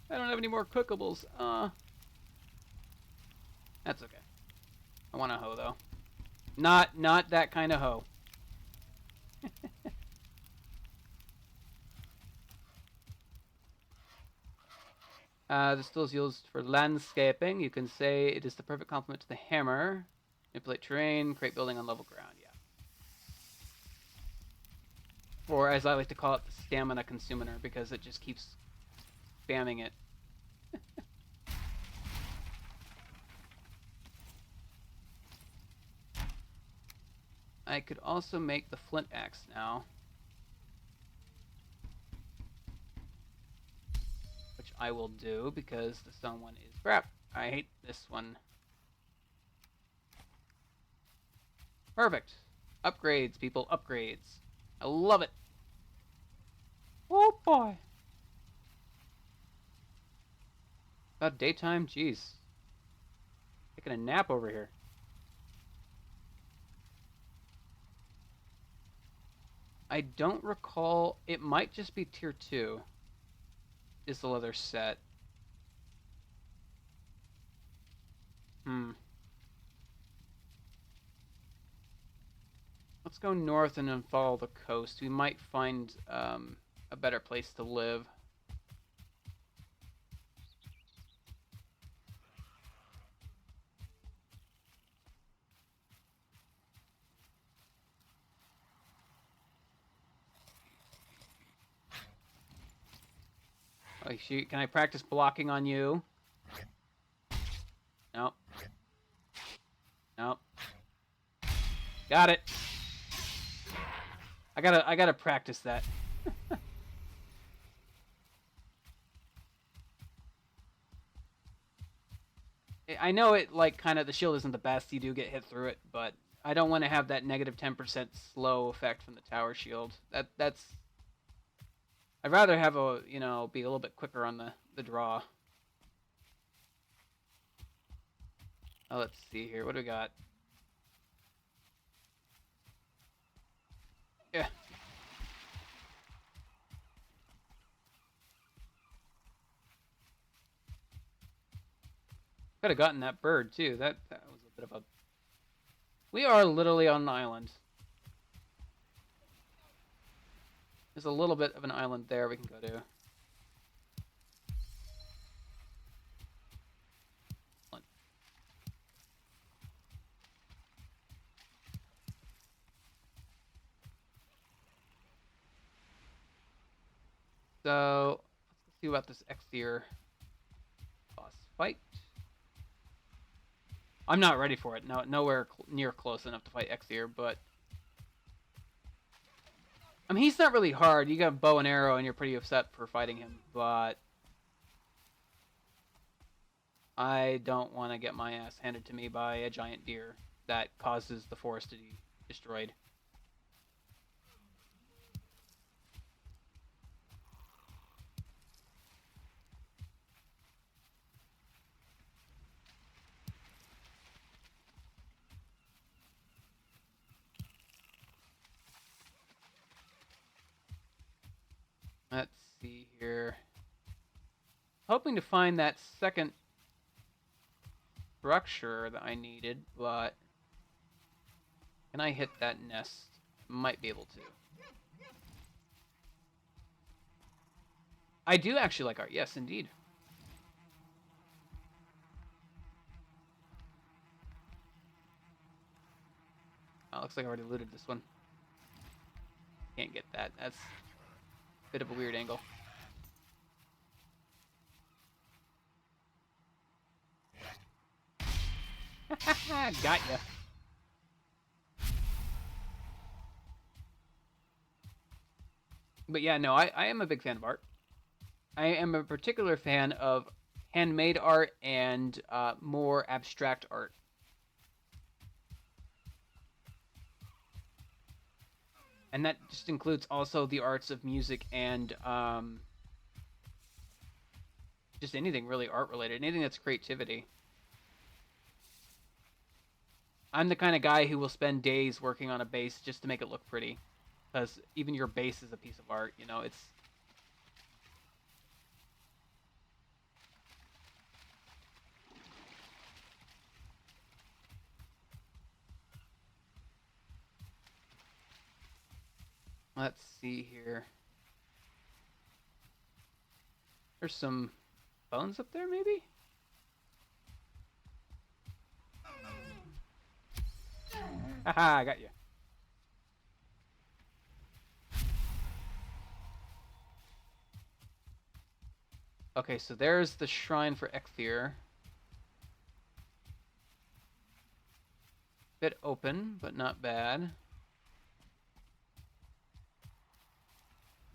I don't have any more cookables. That's okay. I want a hoe though. Not that kind of hoe. This tool is used for landscaping. You can say it is the perfect complement to the hammer. Manipulate terrain, create building on level ground. Yeah. Or as I like to call it, the stamina consumer, because it just keeps spamming it. I could also make the flint axe now, which I will do because the stone one is crap. I hate this one. Perfect. Upgrades, people. Upgrades. I love it. Oh, boy. About daytime? Jeez. Taking a nap over here. I don't recall. It might just be tier 2. Is the leather set. Let's go north and then follow the coast. We might find a better place to live. Oh, shoot. Can I practice blocking on you? Nope. Nope. Got it. I gotta practice that. I know it, like, kind of, the shield isn't the best. You do get hit through it, but I don't want to have that negative 10% slow effect from the tower shield. That's... I'd rather have a, be a little bit quicker on the draw. Oh, let's see here. What do we got? Yeah. Could have gotten that bird, too. That was a bit of a... We are literally on an island. There's a little bit of an island there we can go to. So, let's see about this X-tier boss fight. I'm not ready for it. No, nowhere near close enough to fight X-tier, but... I mean, he's not really hard. You got bow and arrow, and you're pretty upset for fighting him, but... I don't want to get my ass handed to me by a giant deer that causes the forest to be destroyed. Let's see here. Hoping to find that second structure that I needed, but can I hit that nest? Might be able to. I do actually like art. Yes, indeed. Oh, looks like I already looted this one. Can't get that. That's a bit of a weird angle. Got ya. But yeah, no, I am a big fan of art. I am a particular fan of handmade art and more abstract art. And that just includes also the arts of music and just anything really art related, anything that's creativity. I'm the kind of guy who will spend days working on a bass just to make it look pretty, because even your bass is a piece of art. You know, it's. Let's see here. There's some bones up there, maybe? Haha, I got you. Okay, so there's the shrine for Ekthir. Bit open, but not bad.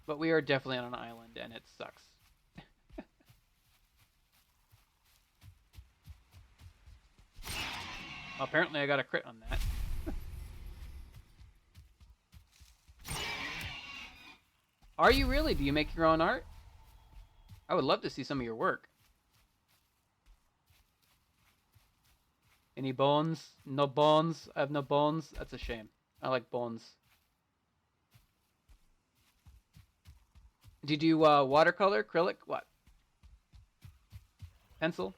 But we are definitely on an island, and it sucks. Apparently I got a crit on that. Are you really? Do you make your own art? I would love to see some of your work. Any bones? No bones? I have no bones? That's a shame. I like bones. Do you do watercolor, acrylic? What? Pencil?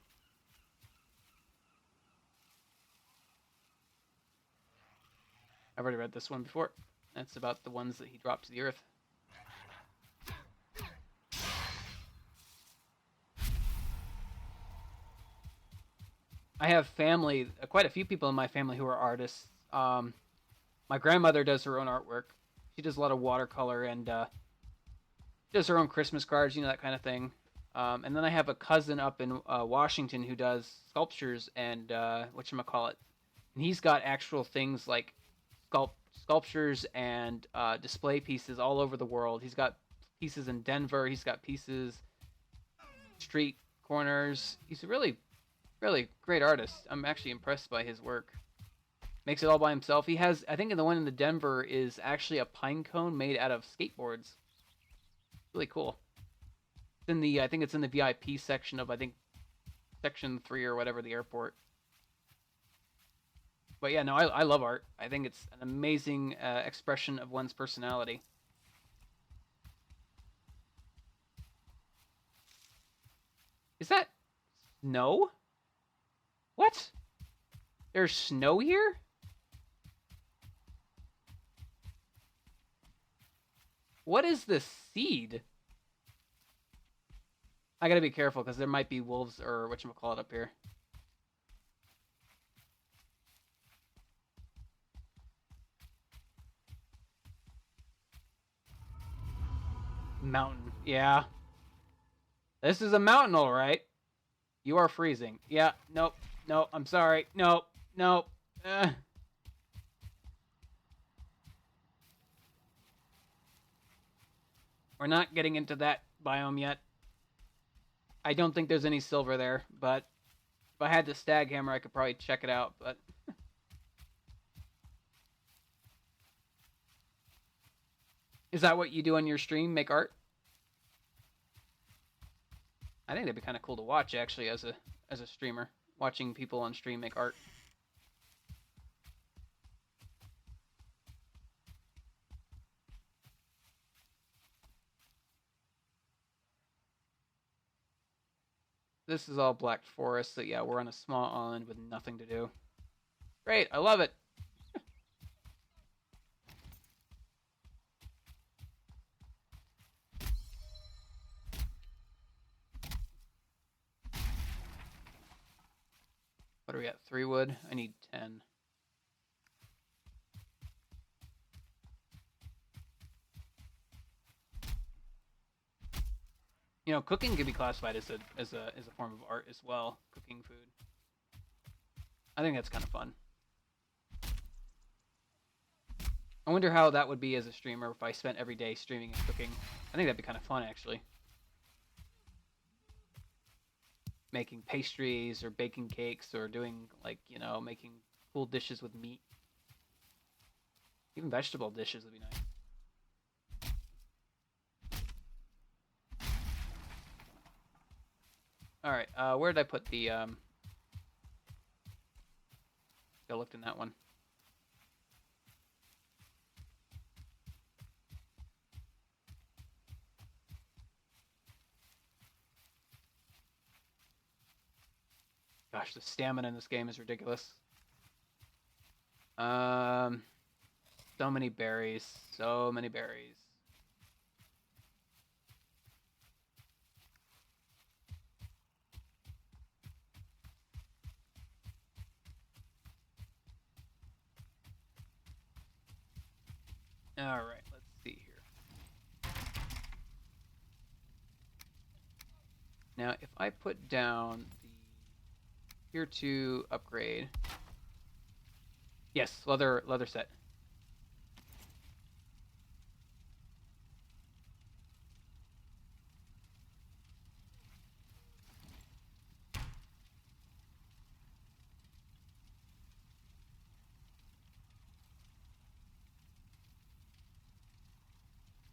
I've already read this one before. That's about the ones that he dropped to the earth. I have family, quite a few people in my family who are artists. My grandmother does her own artwork. She does a lot of watercolor and does her own Christmas cards, you know, that kind of thing. And then I have a cousin up in Washington who does sculptures and whatchamacallit. And he's got actual things like sculptures and display pieces all over the world. He's got pieces in Denver. He's got pieces street corners. He's a really, really great artist. I'm actually impressed by his work. Makes it all by himself. He has, I think, the one in the Denver is actually a pine cone made out of skateboards. Really cool. It's in the, I think it's in the VIP section of, I think, section 3 or whatever, the airport. But yeah, no, I love art. I think it's an amazing expression of one's personality. Is that snow? What? There's snow here? What is this seed? I gotta be careful because there might be wolves or whatchamacallit up here. Mountain. Yeah. This is a mountain, all right. You are freezing. Yeah. Nope. Nope. I'm sorry. Nope. Nope. We're not getting into that biome yet. I don't think there's any silver there, but if I had the stag hammer, I could probably check it out, but... Is that what you do on your stream, make art? I think that'd be kind of cool to watch, actually, as a streamer. Watching people on stream make art. This is all black forest, so yeah, we're on a small island with nothing to do. Great, I love it. What are we at? 3 wood? I need 10. You know, cooking could be classified as a form of art as well. Cooking food. I think that's kind of fun. I wonder how that would be as a streamer if I spent every day streaming and cooking. I think that'd be kind of fun, actually. Making pastries or baking cakes or doing, like, you know, making cool dishes with meat. Even vegetable dishes would be nice. All right, where did I put the? I looked in that one. Gosh, the stamina in this game is ridiculous. So many berries, so many berries. All right, let's see here. Now, if I put down the tier 2 upgrade, yes, leather set.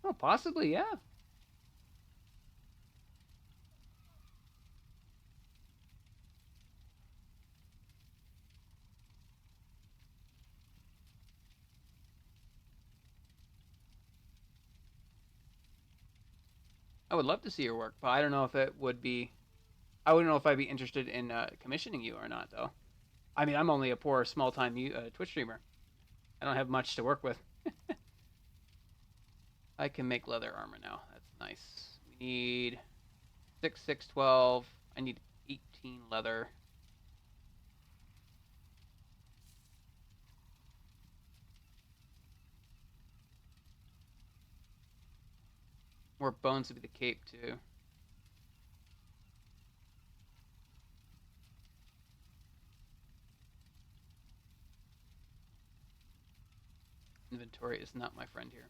Oh, possibly, yeah. I would love to see your work, but I don't know if it would be. I wouldn't know if I'd be interested in commissioning you or not, though. I mean, I'm only a poor, small-time Twitch streamer. I don't have much to work with. I can make leather armor now. That's nice. We need 6, 6, 12. I need 18 leather. More bones would be the cape, too. Inventory is not my friend here.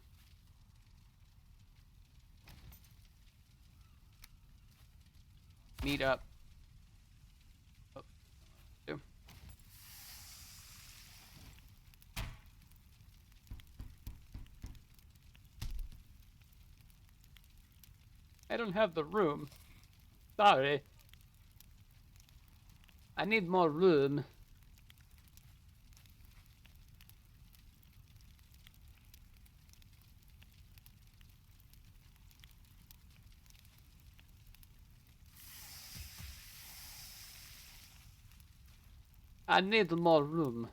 Meet up. Oh, do. I don't have the room. Sorry. I need more room. I need more room.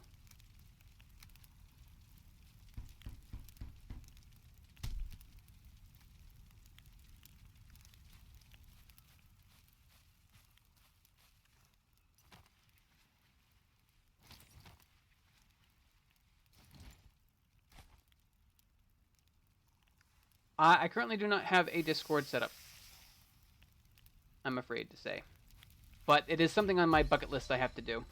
I currently do not have a Discord set up. I'm afraid to say. But it is something on my bucket list I have to do.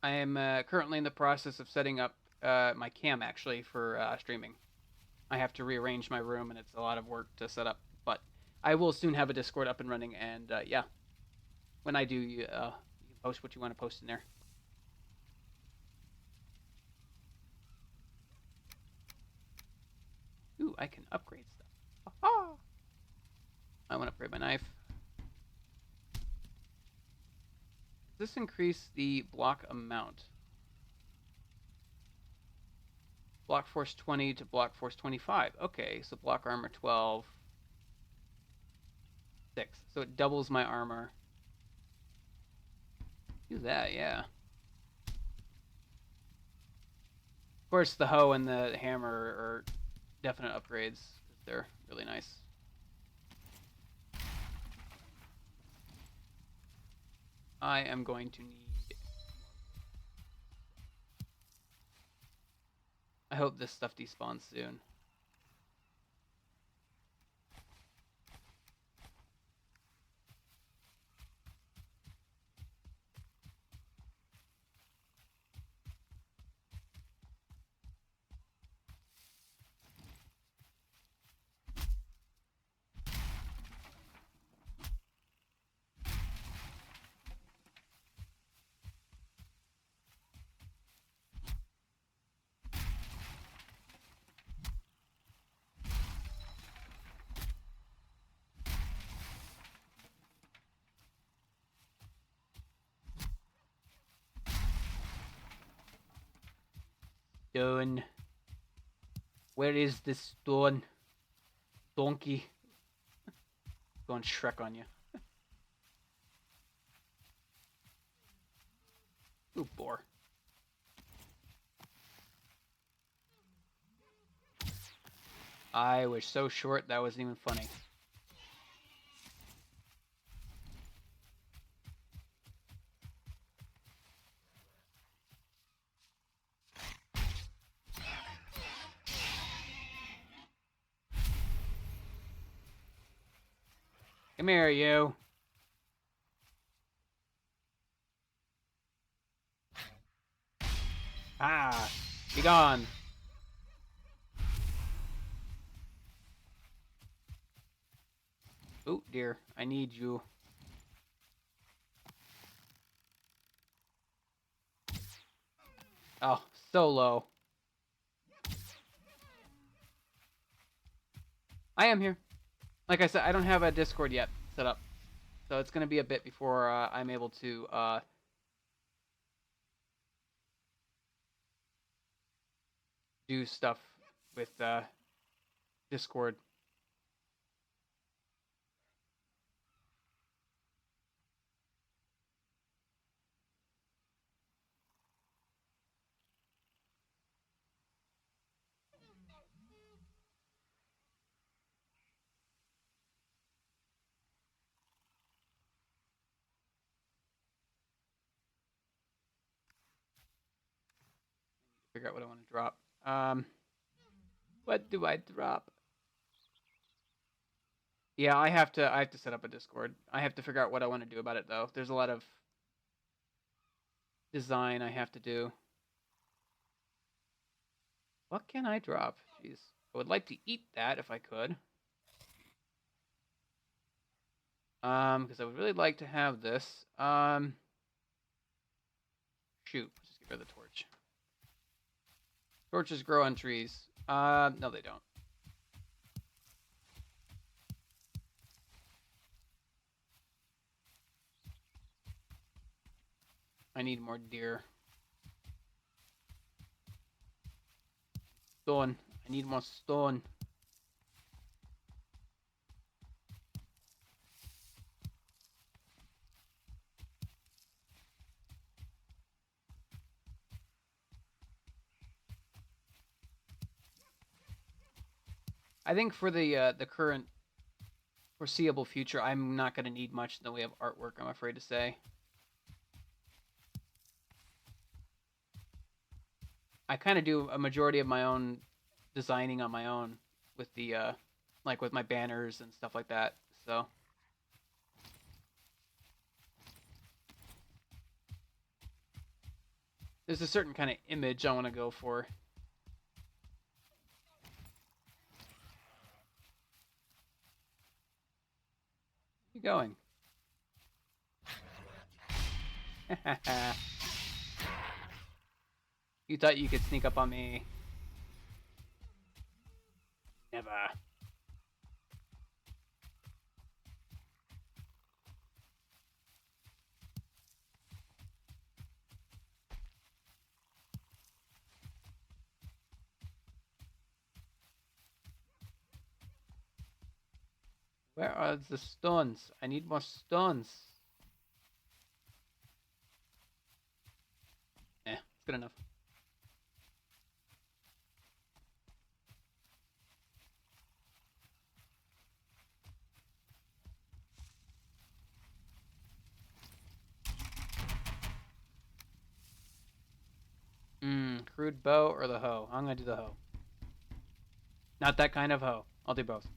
I am currently in the process of setting up my cam, actually, for streaming. I have to rearrange my room, and it's a lot of work to set up. But I will soon have a Discord up and running, and yeah. When I do, you can post what you want to post in there. Ooh, I can upgrade stuff. Aha! I want to upgrade my knife. Does this increase the block amount? Block force 20 to block force 25. Okay, so block armor 12. 6. So it doubles my armor. Do that, yeah. Of course, the hoe and the hammer are definite upgrades. They're really nice. I am going to need... I hope this stuff despawns soon. Done. Where is this stone? Donkey. Going Shrek on you. Ooh, boar. I was so short that wasn't even funny. Come here, you. Ah, be gone. Oh dear, I need you. Oh, so low. I am here. Like I said, I don't have a Discord yet set up, so it's gonna be a bit before I'm able to do stuff with Discord. Figure out what I want to drop. What do I drop? Yeah, I have to set up a Discord. I have to figure out what I want to do about it though. There's a lot of design I have to do. What can I drop? Jeez. I would like to eat that if I could. Because I would really like to have this. Shoot, let's just get rid of the torch. Torches grow on trees. No, they don't. I need more deer. Stone. I need more stone. I think for the current foreseeable future, I'm not going to need much in the way of artwork, I'm afraid to say. I kind of do a majority of my own designing on my own with the like with my banners and stuff like that. So there's a certain kind of image I want to go for. Where you going? You thought you could sneak up on me? Never. Where are the stones? I need more stones. It's good enough. crude bow or the hoe? I'm gonna do the hoe. Not that kind of hoe. I'll do both.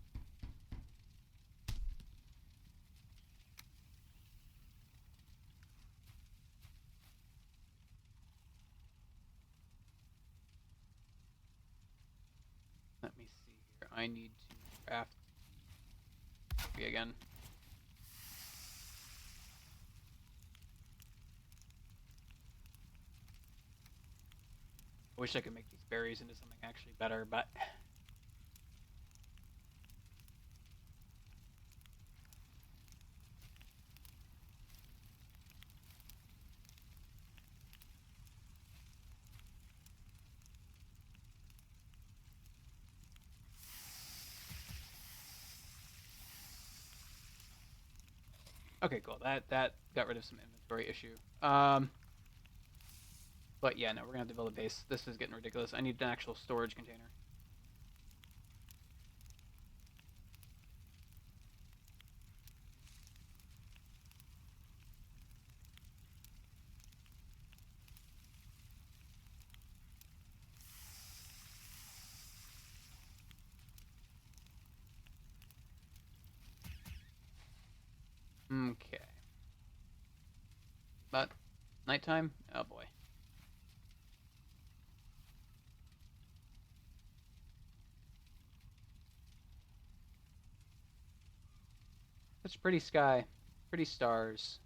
Let me see here. I need to craft again. I wish I could make these berries into something actually better, but okay, cool. That got rid of some inventory issue. But yeah, no, we're gonna have to build a base. This is getting ridiculous. I need an actual storage container. Okay. But nighttime? Oh boy. Such pretty sky. Pretty stars.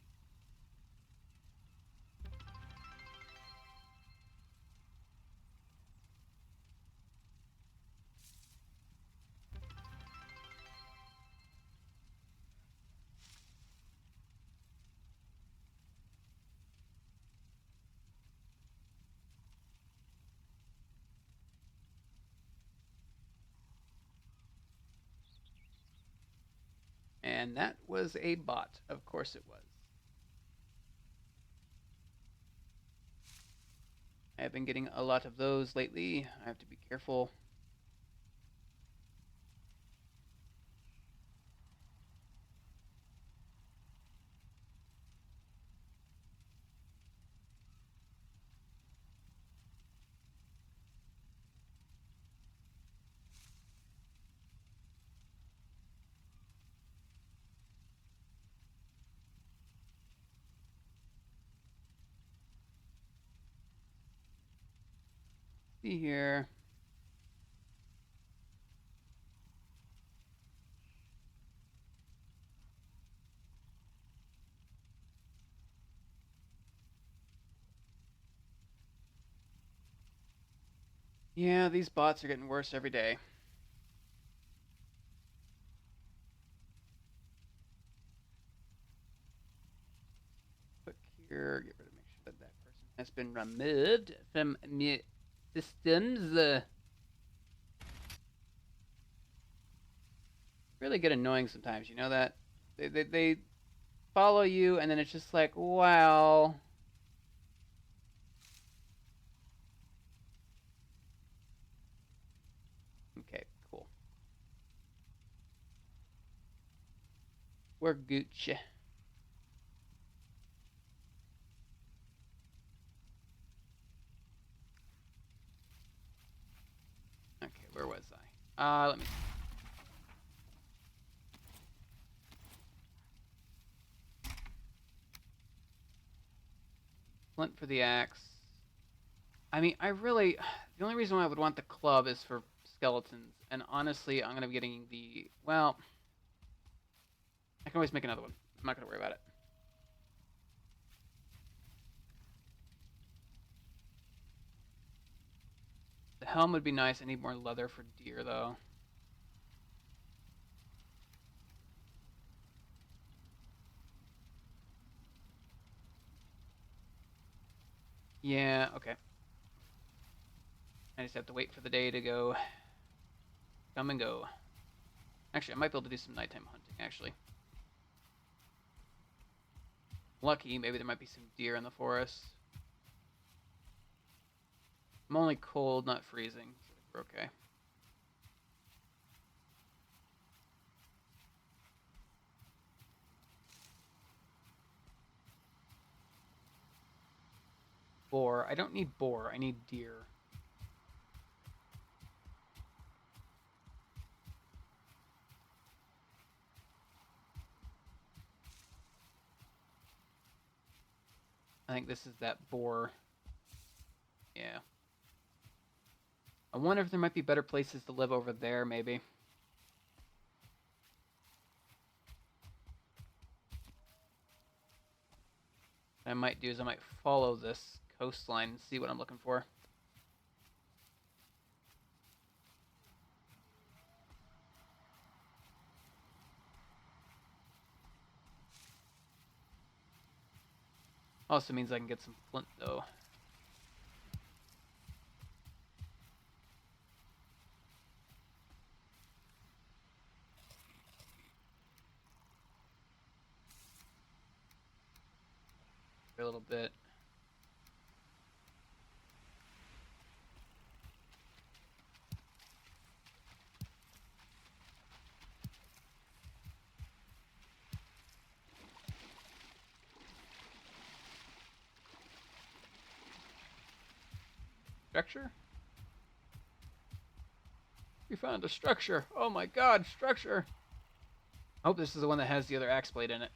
And that was a bot. Of course it was. I have been getting a lot of those lately. I have to be careful. See here. Yeah, these bots are getting worse every day. Click here. Get rid of. Make sure that that person has been removed from systems. Really get annoying sometimes. You know that they follow you, and then it's just like, wow. Okay, cool. We're Gooch. Okay, where was I? Let me. Flint for the axe. I mean, I really. The only reason why I would want the club is for skeletons, and honestly, I'm gonna be getting the. Well, I can always make another one. I'm not gonna worry about it. The helm would be nice. I need more leather for deer, though. Yeah, okay. I just have to wait for the day to go. Come and go. Actually, I might be able to do some nighttime hunting, actually. Lucky, maybe there might be some deer in the forest. I'm only cold, not freezing, so we're okay. Boar. I don't need boar. I need deer. I think this is that Boar. Yeah. I wonder if there might be better places to live over there, maybe. What I might do is I might follow this coastline and see what I'm looking for. Also means I can get some flint, though. For a little bit. Structure? We found a structure. Oh my god, structure. I hope this is the one that has the other axe blade in it.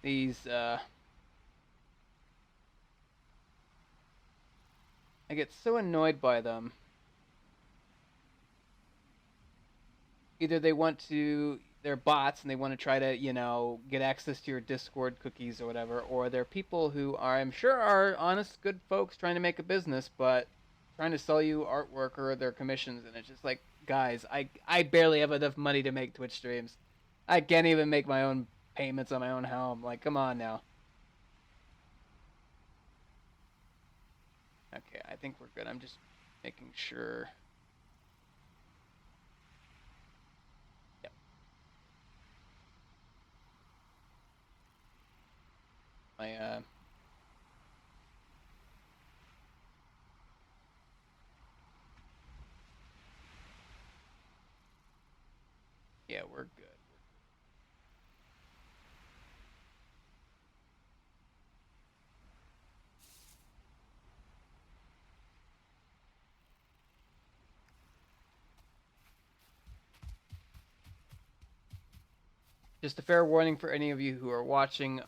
These, I get so annoyed by them. Either they want to, they're bots and they want to try to, get access to your Discord cookies or whatever, or they're people who are, I'm sure, are honest, good folks trying to make a business, but trying to sell you artwork or their commissions, and it's just like, guys, I barely have enough money to make Twitch streams. I can't even make my own payments on my own home. Like, come on now. Okay, I think we're good. I'm just making sure. Yep. My yeah, we're good. Just a fair warning for any of you who are watching.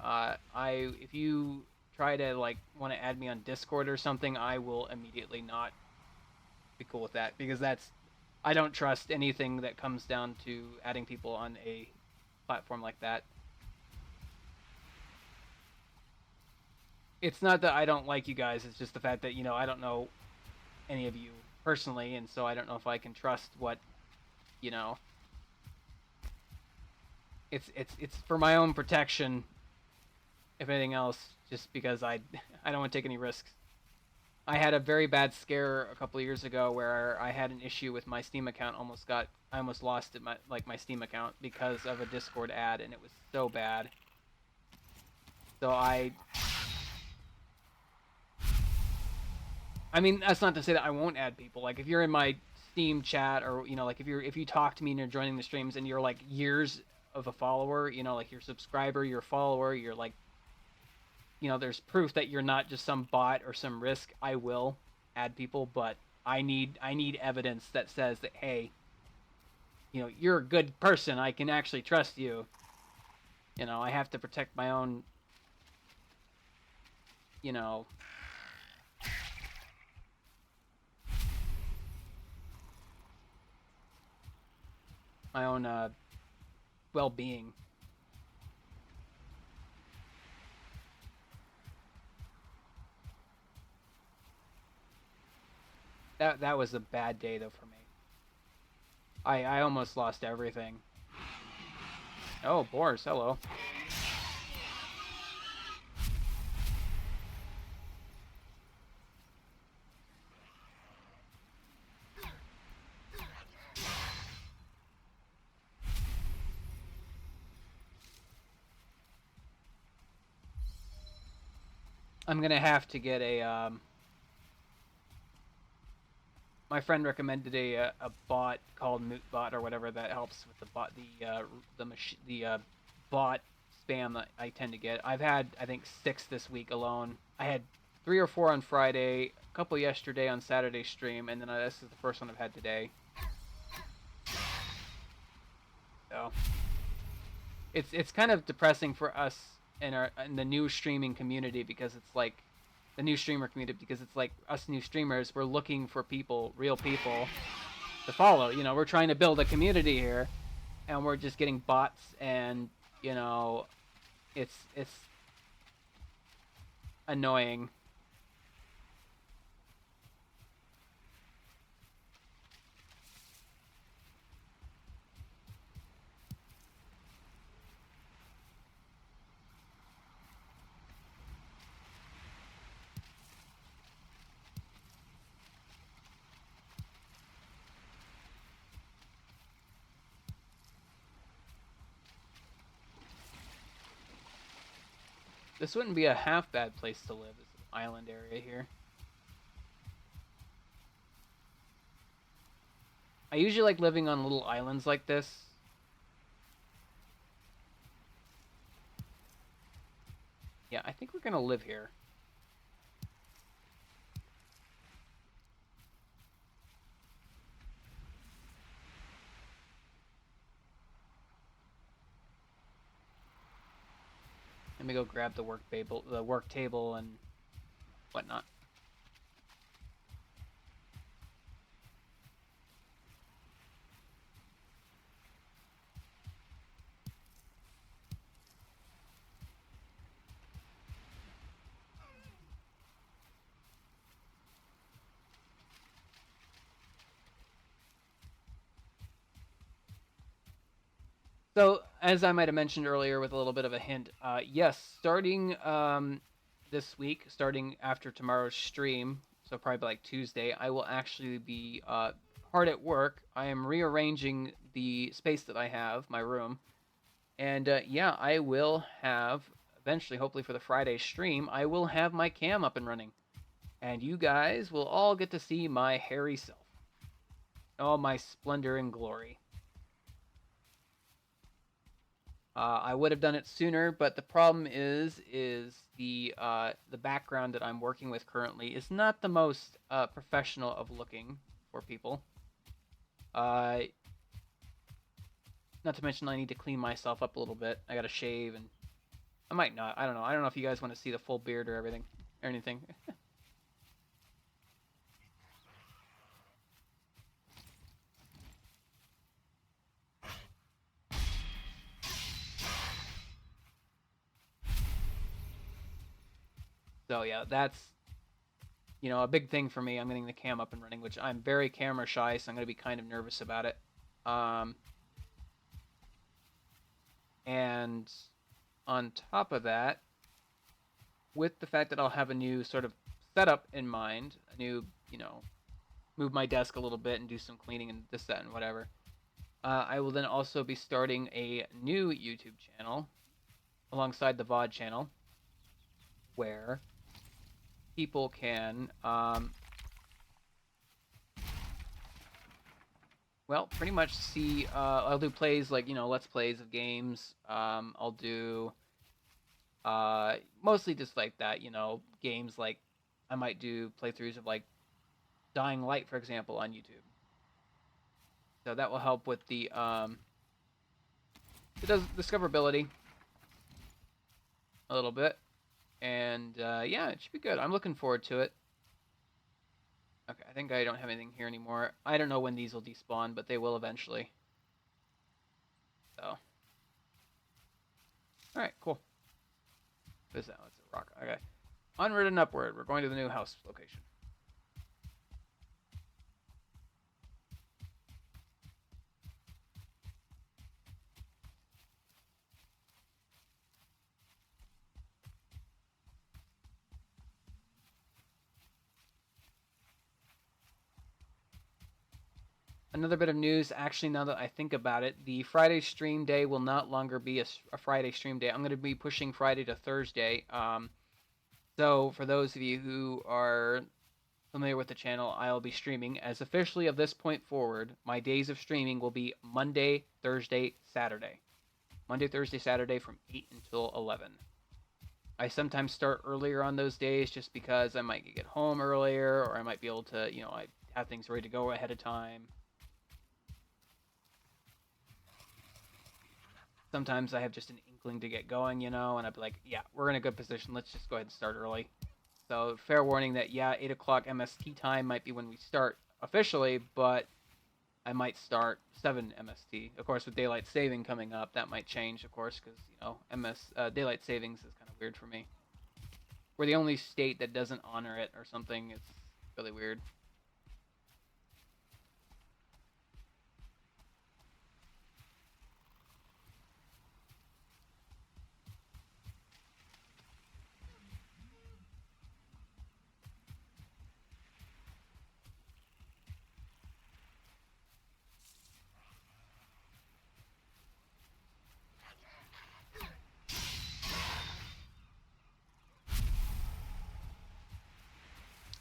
If you try to want to add me on Discord or something, I will immediately not be cool with that, because I don't trust anything that comes down to adding people on a platform like that. It's not that I don't like you guys, it's just the fact that, I don't know any of you personally, and so I don't know if I can trust what, you know, it's for my own protection, if anything else, just because I don't want to take any risks. I had a very bad scare a couple of years ago where I had an issue with my Steam account. I almost lost it, my Steam account, because of a Discord ad, and it was so bad. So I mean, that's not to say that I won't add people. Like, if you're in my Steam chat, or like if you talk to me and you're joining the streams and you're like years of a follower, like your subscriber, your follower, you're like, there's proof that you're not just some bot or some risk, I will add people, but I need evidence that says that, hey, you're a good person. I can actually trust you. I have to protect my own, you know, my own well-being. That was a bad day though for me. I almost lost everything. Oh, boars, hello. I'm gonna have to get a my friend recommended a bot called Mootbot or whatever that helps with the bot spam that I tend to get. I've had I think 6 this week alone. I had 3 or 4 on Friday, a couple yesterday on Saturday stream, and then this is the first one I've had today. So it's kind of depressing for us in the new streaming community because it's like the new streamer community because it's like us new streamers, we're looking for people, real people to follow. You know, we're trying to build a community here, and we're just getting bots, and you know, it's annoying. This wouldn't be a half bad place to live. This island area here. I usually like living on little islands like this. Yeah, I think we're gonna live here. Let me go grab the work table and whatnot. So, as I might have mentioned earlier with a little bit of a hint, yes, starting this week, starting after tomorrow's stream, so probably like Tuesday, I will actually be hard at work. I am rearranging the space that I have, my room, and yeah, I will have, eventually, hopefully for the Friday stream, I will have my cam up and running. And you guys will all get to see my hairy self. All my splendor and glory. I would have done it sooner, but the problem is the background that I'm working with currently is not the most professional of looking for people. Not to mention I need to clean myself up a little bit. I gotta shave, and I might not. I don't know. I don't know if you guys want to see the full beard or everything or anything. So yeah, that's a big thing for me. I'm getting the cam up and running, which I'm very camera shy, so I'm gonna be kind of nervous about it. And on top of that, with the fact that I'll have a new sort of setup in mind, a new, move my desk a little bit and do some cleaning and this, that, and whatever. I will then also be starting a new YouTube channel alongside the VOD channel where people can, pretty much see. I'll do plays like let's plays of games. I'll do mostly just like that. Games like I might do playthroughs of like Dying Light, for example, on YouTube. So that will help with the it does discoverability a little bit, and yeah, it should be good. I'm looking forward to it. Okay, I think I don't have anything here anymore. I don't know when these will despawn, but they will eventually. So, all right, cool. What is that? It's a rock. Okay, onward and upward. We're going to the new house location. Another bit of news, actually, now that I think about it, the Friday stream day will not longer be a Friday stream day. I'm going to be pushing Friday to Thursday. So for those of you who are familiar with the channel, I'll be streaming. As officially of this point forward, my days of streaming will be Monday, Thursday, Saturday. Monday, Thursday, Saturday from 8 until 11. I sometimes start earlier on those days just because I might get home earlier, or I might be able to, I have things ready to go ahead of time. Sometimes I have just an inkling to get going, and I'd be like, yeah, we're in a good position. Let's just go ahead and start early. So fair warning that, yeah, 8 o'clock MST time might be when we start officially, but I might start 7 MST. Of course, with daylight saving coming up, that might change, of course, because, daylight savings is kind of weird for me. We're the only state that doesn't honor it or something. It's really weird.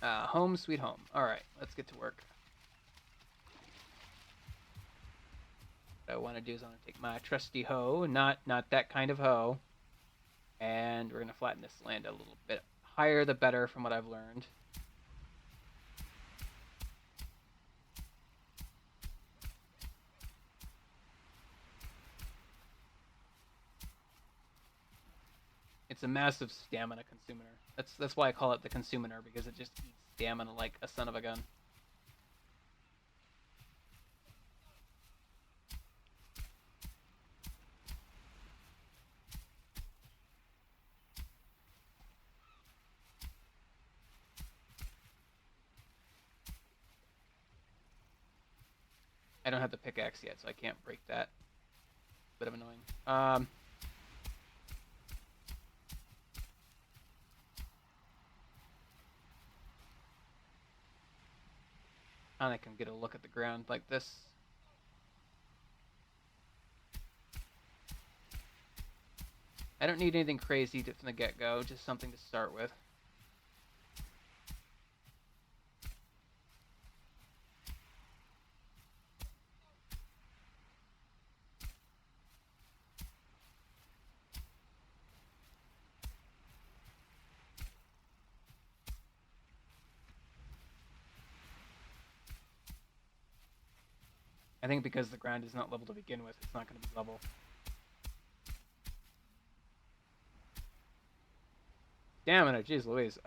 Home sweet home. Alright, let's get to work. What I want to do is I want to take my trusty hoe, not that kind of hoe, and we're going to flatten this land a little bit higher the better from what I've learned. It's a massive stamina consumer. That's why I call it the consumer, because it just eats stamina like a son of a gun. I don't have the pickaxe yet, so I can't break that. Bit of annoying. And I can get a look at the ground like this. I don't need anything crazy from the get-go, just something to start with. I think because the ground is not level to begin with, it's not going to be level. Damn it, jeez Louise.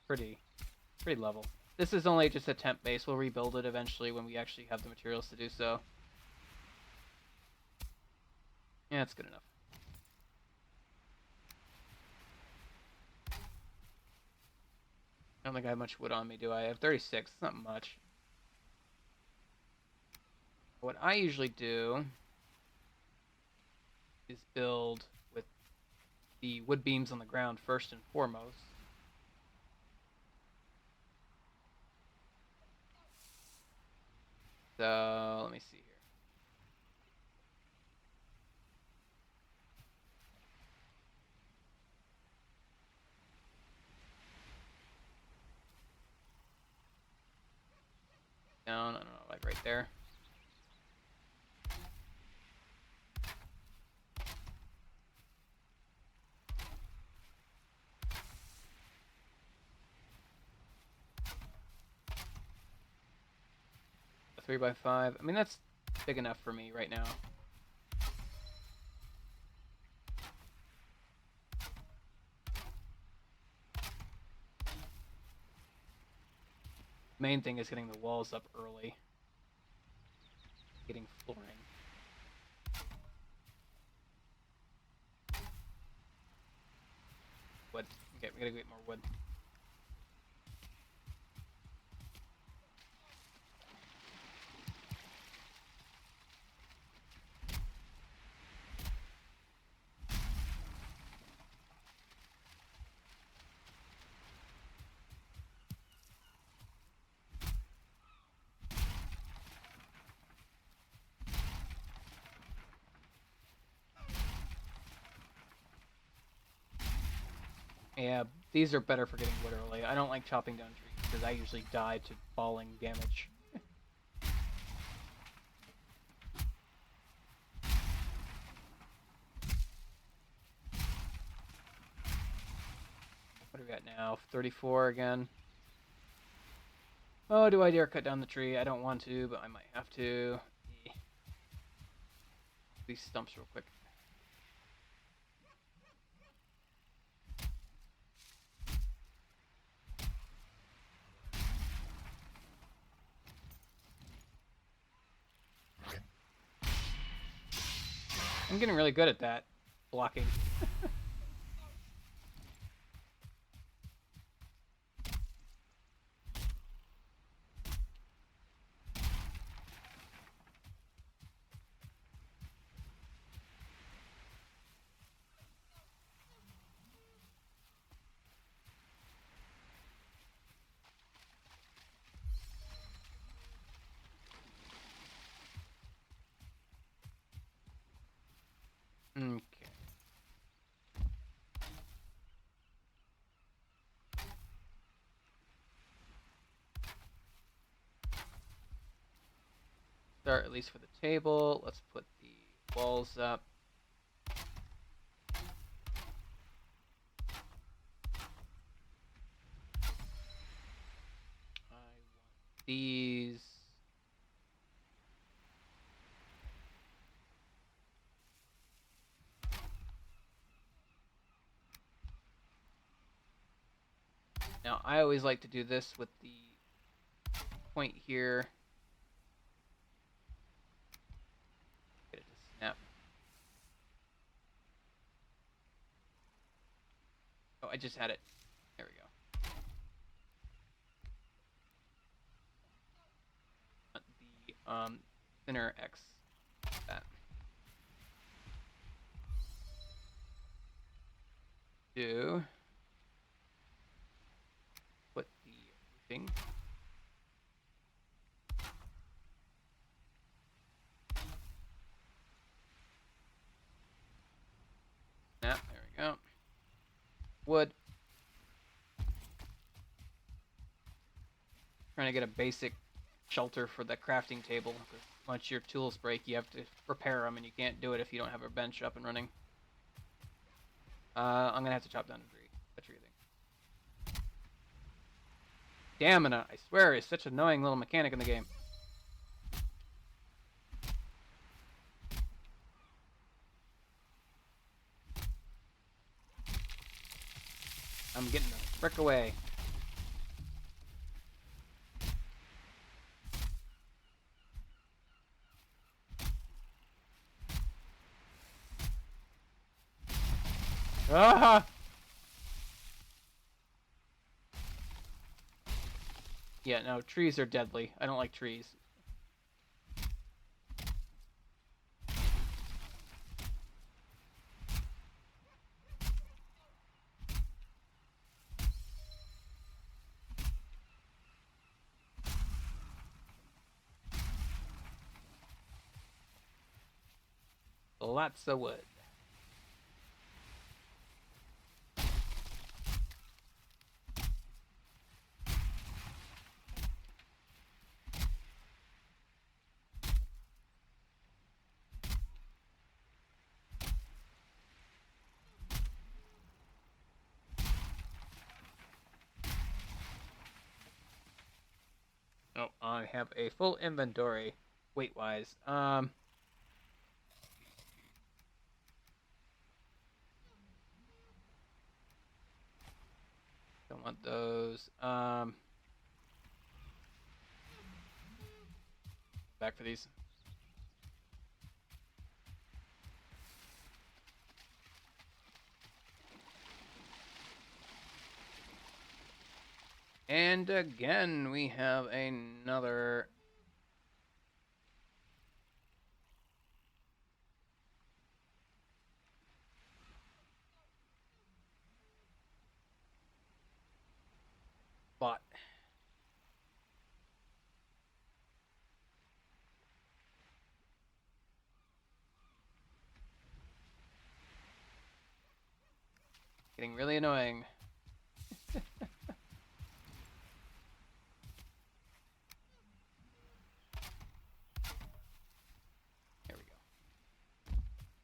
Pretty level. This is only just a temp base. We'll rebuild it eventually when we actually have the materials to do so. Yeah, that's good enough. I don't think I have much wood on me, do I? I have 36. It's not much. What I usually do is build with the wood beams on the ground first and foremost. So, let me see here. Down, I don't know, like right there. A 3x5. I mean, that's big enough for me right now. Main thing is getting the walls up early. Getting flooring. Wood. Okay, we gotta get more wood. Yeah, these are better for getting wood early. I don't like chopping down trees because I usually die to falling damage. What do we got now? 34 again. Oh, do I dare cut down the tree? I don't want to, but I might have to. These stumps real quick. I'm getting really good at that. Blocking. Okay. Start at least for the table. Let's put the walls up. I want these. Now, I always like to do this with the point here. Get it to snap. Oh, I just had it. There we go. The thinner X. That. Do. Put the roofing. Snap. There we go. Wood. Trying to get a basic shelter for the crafting table. Once your tools break, you have to repair them, and you can't do it if you don't have a bench up and running. I'm gonna have to chop down a tree thing. Stamina, I swear, is such an annoying little mechanic in the game. I'm getting the frick away. Ah! Yeah, no, trees are deadly. I don't like trees. Lots of wood. Oh, I have a full inventory, weight-wise. Don't want those. Back for these. And again, we have another. Bot. Getting really annoying. There we go.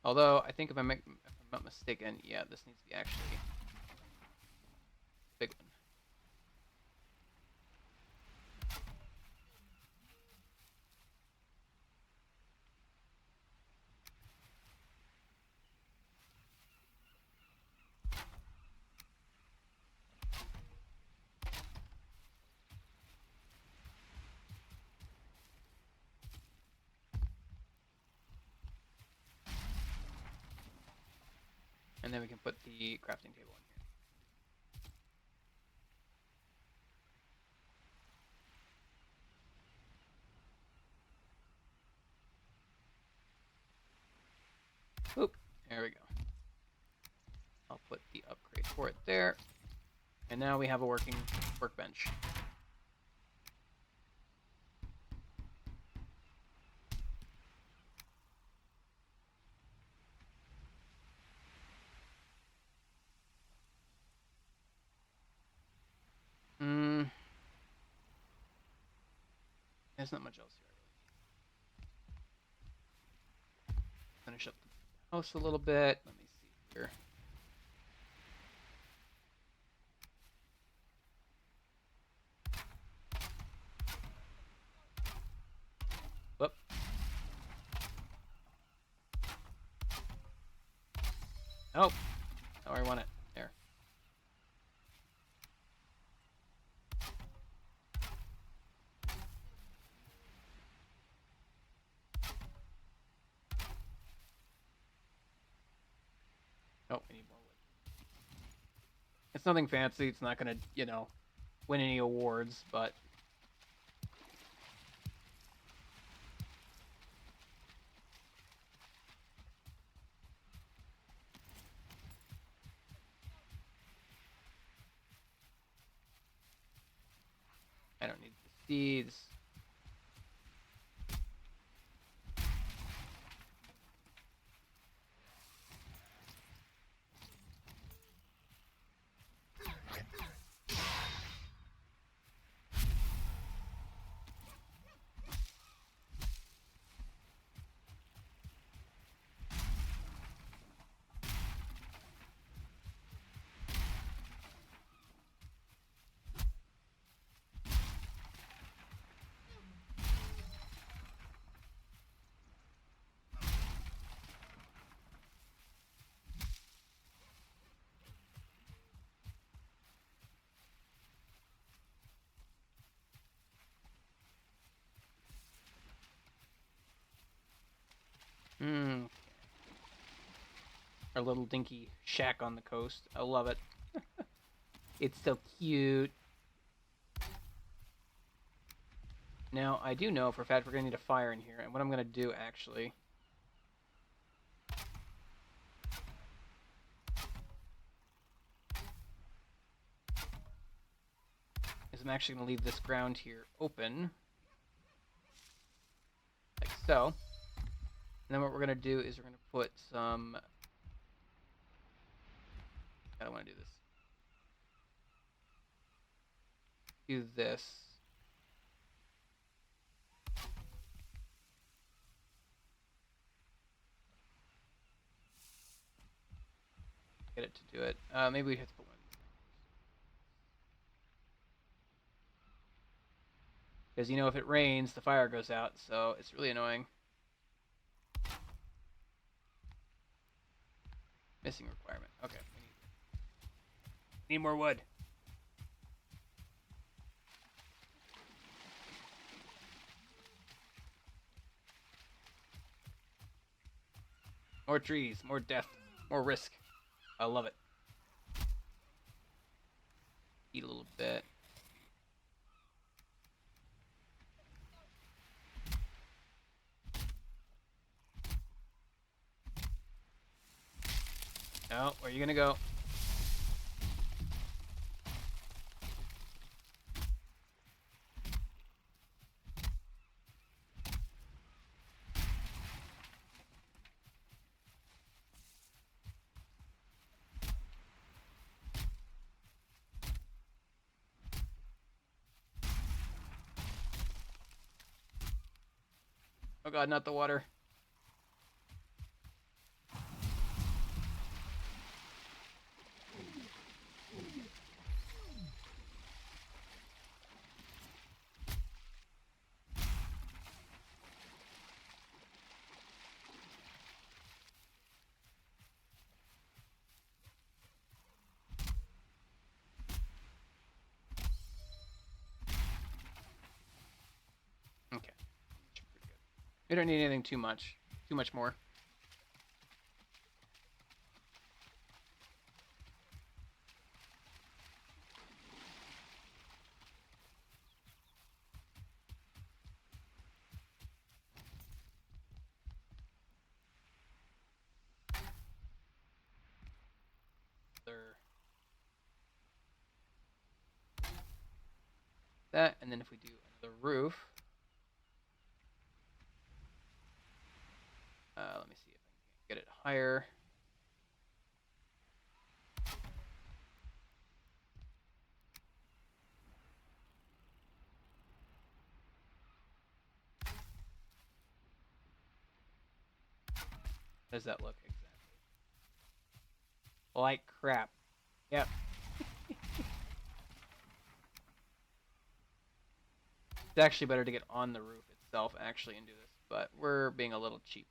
Although, I think if I'm not mistaken, yeah, this needs to be actually a big one. And then we can put the crafting table in here. Oop, there we go. I'll put the upgrade for it there. And now we have a working workbench. There's not much else here I really need. Finish up the house a little bit. Let me see here. Whoop. Oh, oh, I want it. There. Oh, we need more wood. It's nothing fancy. It's not gonna, win any awards, but I don't need the seeds. Our little dinky shack on the coast. I love it. It's so cute. Now, I do know for a fact we're going to need a fire in here, and what I'm going to do, actually, is I'm actually going to leave this ground here open, like so. And then what we're going to do is we're going to put some... I don't want to do this. Do this. Get it to do it. Maybe we have to put one of these down first. Because, if it rains, the fire goes out, so it's really annoying. Missing requirement. Okay. We need more wood. More trees, more death, more risk. I love it. Eat a little bit. Oh, where are you gonna go? Oh god, not the water. Okay. Pretty good. We don't need anything too much. Too much more. That, and then if we do another roof, let me see if I can get it higher. How does that look exactly? Like crap. Yep. It's actually better to get on the roof itself actually and do this, but we're being a little cheap.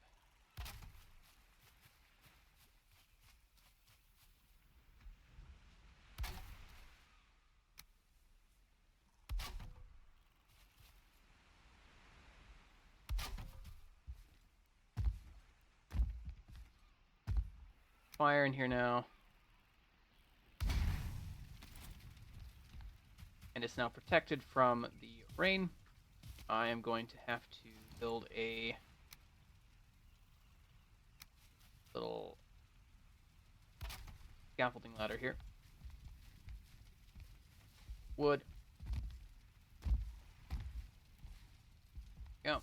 Fire in here now. And it's now protected from the rain. I am going to have to build a little scaffolding ladder here. Wood. Go.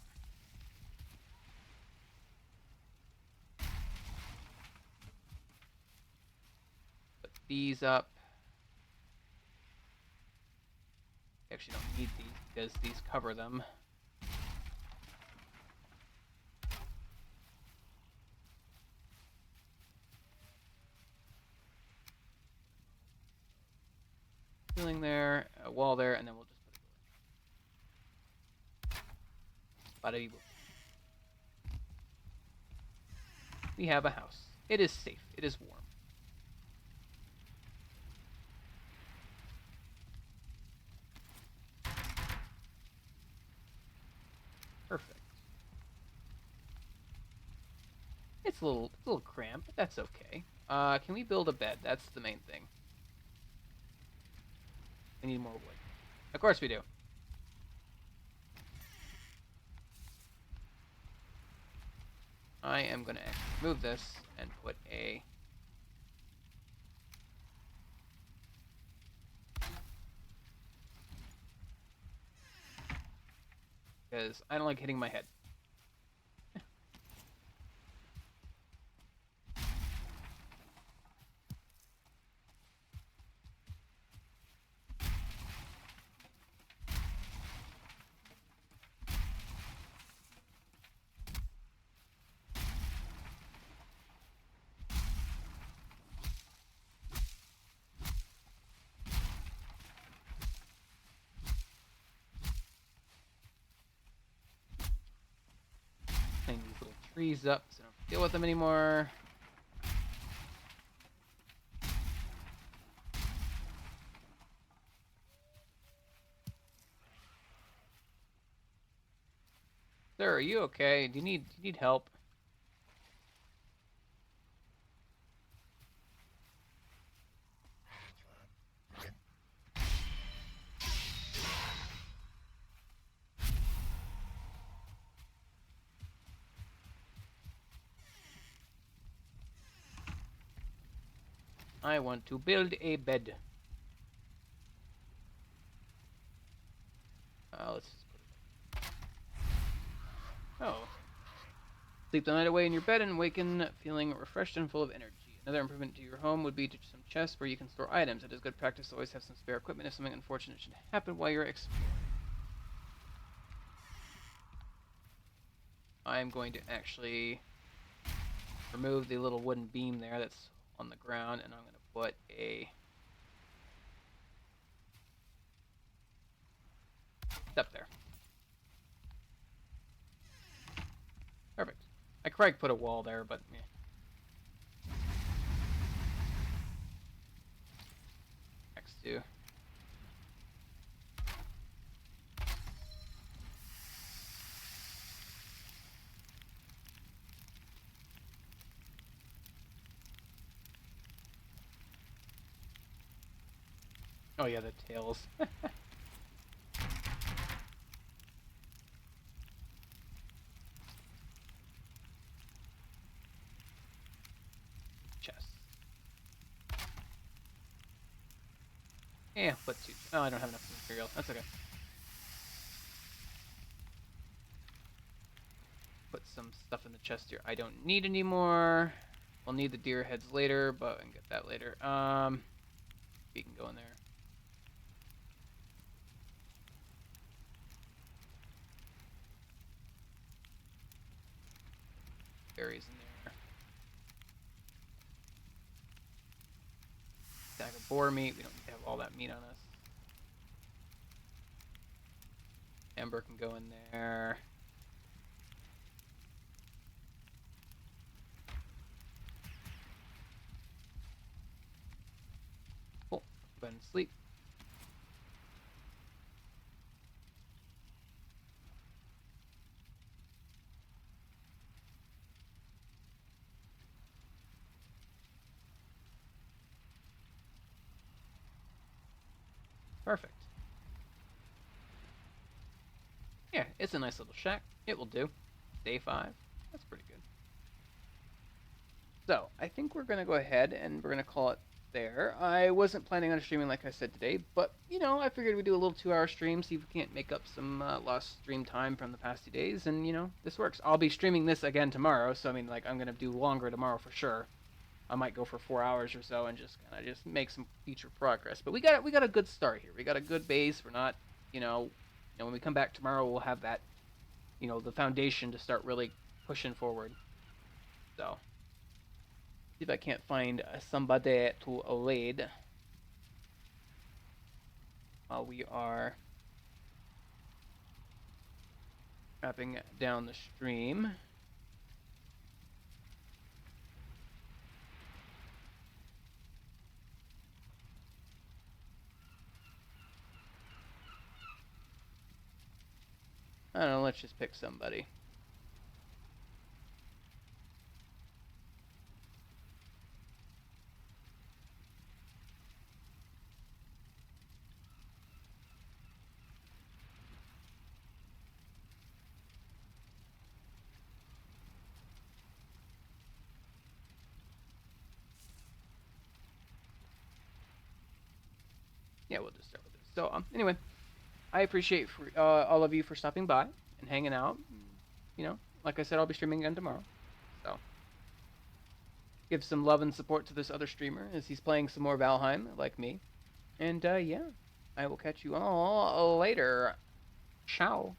Put these up. Actually don't need these because these cover them. Ceiling there, a wall there, and then we'll just put a door. Bada boom. We have a house. It is safe. It is warm. Perfect. It's a little cramped, but that's okay. Can we build a bed? That's the main thing. We need more wood. Of course we do. I am going to actually move this and put a... because I don't like hitting my head. Clean these little trees up so I don't deal with them anymore. Sir, are you okay? Do you need help? I want to build a bed. Let's just put it. Oh. Sleep the night away in your bed and awaken feeling refreshed and full of energy. Another improvement to your home would be to some chests where you can store items. It is good practice to always have some spare equipment if something unfortunate should happen while you're exploring. I'm going to actually remove the little wooden beam there that's on the ground, and I'm going to put a step there. Perfect. I could put a wall there, but yeah. Next to. Oh yeah, the tails. Chest. Yeah, put two. Oh, I don't have enough material. That's okay. Put some stuff in the chest here I don't need anymore. We'll need the deer heads later, but I can get that later. You can go in there. Berries in there. Stack of boar meat. We don't need to have all that meat on us. Ember can go in there. Cool. Go ahead and sleep. Perfect. Yeah, it's a nice little shack. It will do. Day 5. That's pretty good. So, I think we're going to go ahead and we're going to call it there. I wasn't planning on streaming like I said today, but, you know, I figured we'd do a little 2-hour stream, see if we can't make up some lost stream time from the past 2 days, and, you know, this works. I'll be streaming this again tomorrow, so, I mean, like, I'm going to do longer tomorrow for sure. I might go for 4 hours or so and just kind of just make some future progress. But we got a good start here. We got a good base. We're not, when we come back tomorrow, we'll have that, the foundation to start really pushing forward. So, see if I can't find somebody to lead while we are wrapping down the stream. I don't know, let's just pick somebody. Yeah, we'll just start with this. So, anyway, I appreciate all of you for stopping by and hanging out. Like I said, I'll be streaming again tomorrow. So, give some love and support to this other streamer as he's playing some more Valheim, like me. And, yeah, I will catch you all later. Ciao.